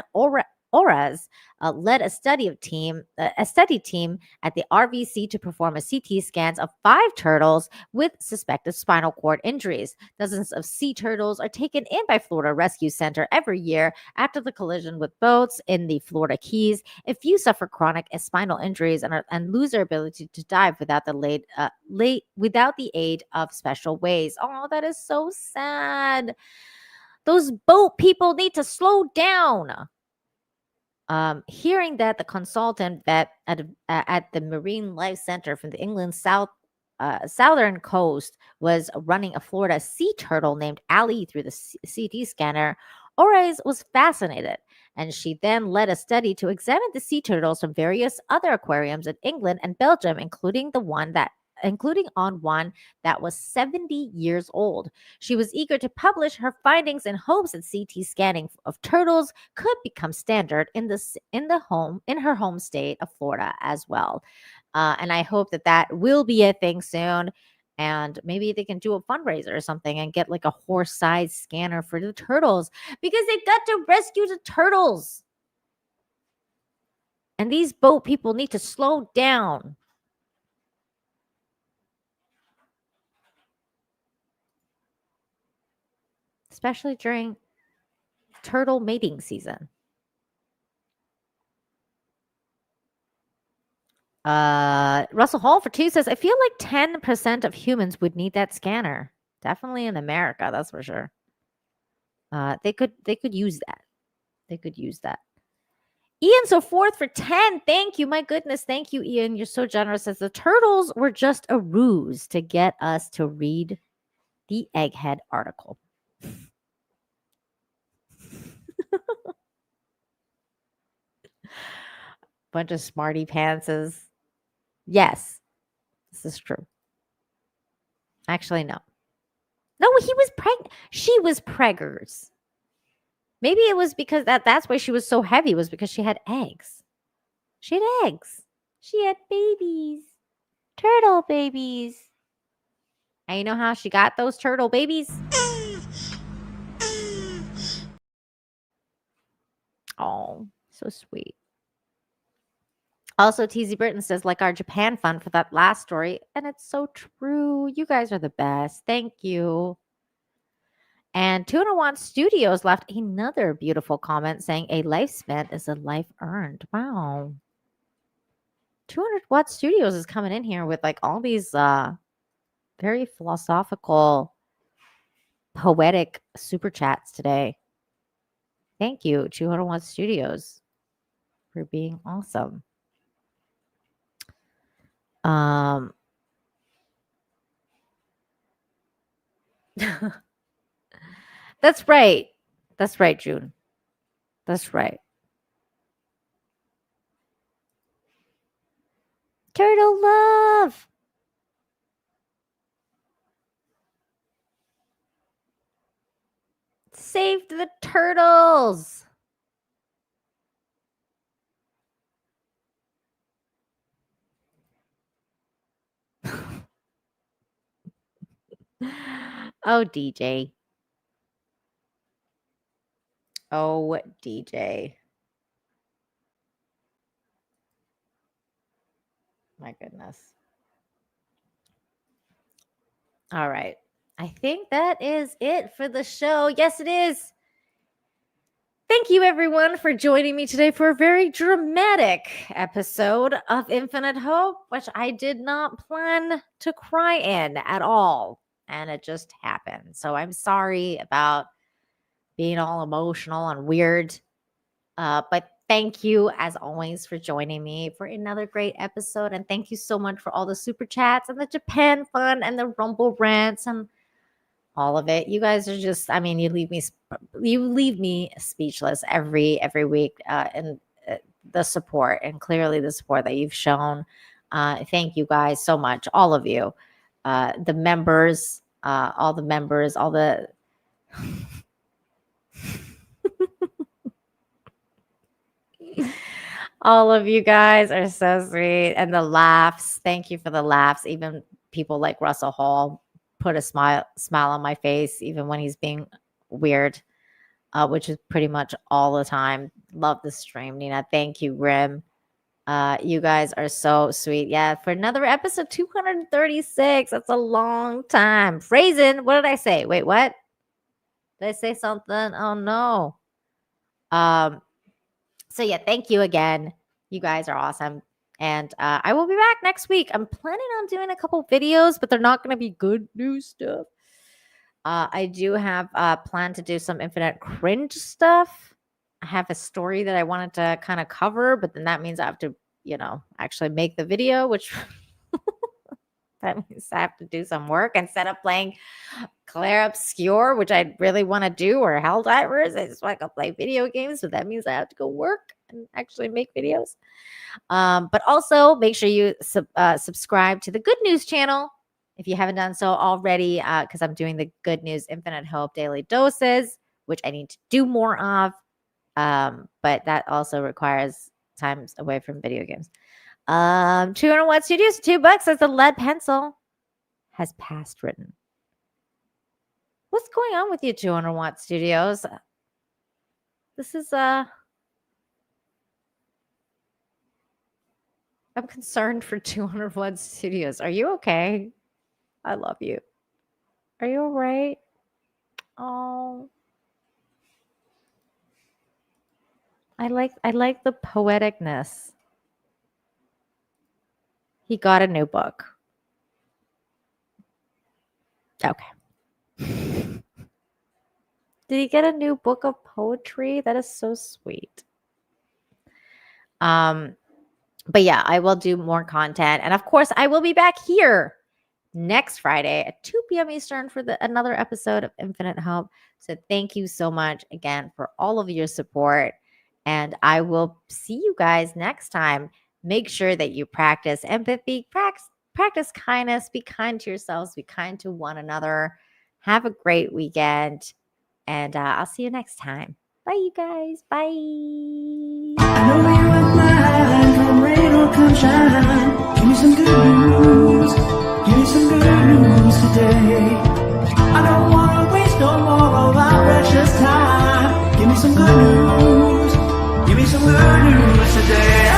Oras led a study team at the RVC to perform a CT scans of 5 turtles with suspected spinal cord injuries. Dozens of sea turtles are taken in by Florida Rescue Center every year after the collision with boats in the Florida Keys. A few suffer chronic spinal injuries and lose their ability to dive without the aid of special ways. Oh, that is so sad. Those boat people need to slow down. Hearing that the consultant vet at the Marine Life Center from the England southern coast was running a Florida sea turtle named Allie through the CT scanner, Ores was fascinated, and she then led a study to examine the sea turtles from various other aquariums in England and Belgium, including on one that was 70 years old. She was eager to publish her findings in hopes that CT scanning of turtles could become standard in her home state of Florida as well. And I hope that will be a thing soon. And maybe they can do a fundraiser or something and get like a horse-sized scanner for the turtles, because they've got to rescue the turtles. And these boat people need to slow down. Especially during turtle mating season. Russell Hall for 2 says, I feel like 10% of humans would need that scanner. Definitely in America, that's for sure. They could use that. They could use that. Ian, so forth for 10. Thank you. My goodness. Thank you, Ian. You're so generous. As the turtles were just a ruse to get us to read the Egghead article. Bunch of smarty pantses. Yes, this is true. Actually, no. No, he was pregnant. She was preggers. Maybe it was because that's why she was so heavy, was because she had eggs. She had eggs. She had babies. Turtle babies. And you know how she got those turtle babies? Oh, so sweet. Also, TZ Britton says, like our Japan fund for that last story. And it's so true. You guys are the best. Thank you. And 200 Watt Studios left another beautiful comment saying, a life spent is a life earned. Wow. 200 Watt Studios is coming in here with like all these very philosophical, poetic super chats today. Thank you, 200 Watt Studios, for being awesome. That's right. That's right, June. That's right. Turtle love. Save the turtles. Oh, DJ. Oh, DJ. My goodness. All right. I think that is it for the show. Yes, it is. Thank you, everyone, for joining me today for a very dramatic episode of Infinite Hope, which I did not plan to cry in at all. And it just happened. So I'm sorry about being all emotional and weird. But thank you, as always, for joining me for another great episode. And thank you so much for all the super chats and the Japan fun and the Rumble rants and all of it. You guys are just, I mean, you leave me speechless every week, and the support, and clearly the support that you've shown. Thank you guys so much, all of you, the members, all the all of you guys are so sweet, and the laughs. Thank you for the laughs. Even people like Russell Hall put a smile on my face, even when he's being weird. which is pretty much all the time. Love the stream, Nina. Thank you, Grim. You guys are so sweet. Yeah, for another episode, 236. That's a long time. Phrasin', what did I say? Wait, what? Did I say something? Oh no. So yeah, thank you again. You guys are awesome. And I will be back next week. I'm planning on doing a couple videos, but they're not going to be good news stuff. I do have planned to do some Infinite Cringe stuff. I have a story that I wanted to kind of cover, but then that means I have to, actually make the video, which that means I have to do some work instead of playing Claire Obscure, which I really want to do, or Helldivers. I just want to go play video games, so that means I have to go work and actually make videos. But also make sure you subscribe to the Good News channel if you haven't done so already, because I'm doing the Good News Infinite Hope Daily Doses, which I need to do more of. But that also requires times away from video games. 200 Watt Studios, $2 as the lead pencil has past written. What's going on with you, 200 Watt Studios? This is I'm concerned for 200 Watt Studios. Are you okay? I love you. Are you all right? Oh. I like the poeticness. He got a new book. Okay. Did he get a new book of poetry? That is so sweet. But yeah, I will do more content. And of course, I will be back here next Friday at 2 p.m. Eastern for another episode of Infinite Hope. So thank you so much again for all of your support. And I will see you guys next time. Make sure that you practice empathy, practice kindness, be kind to yourselves, be kind to one another. Have a great weekend. And I'll see you next time. Bye, you guys. Bye. I know you are mine, come rain or come shine. Give me some good news. Give me some good news today. I don't want to waste no more of our precious time. Give me some good news. Give me some good news today.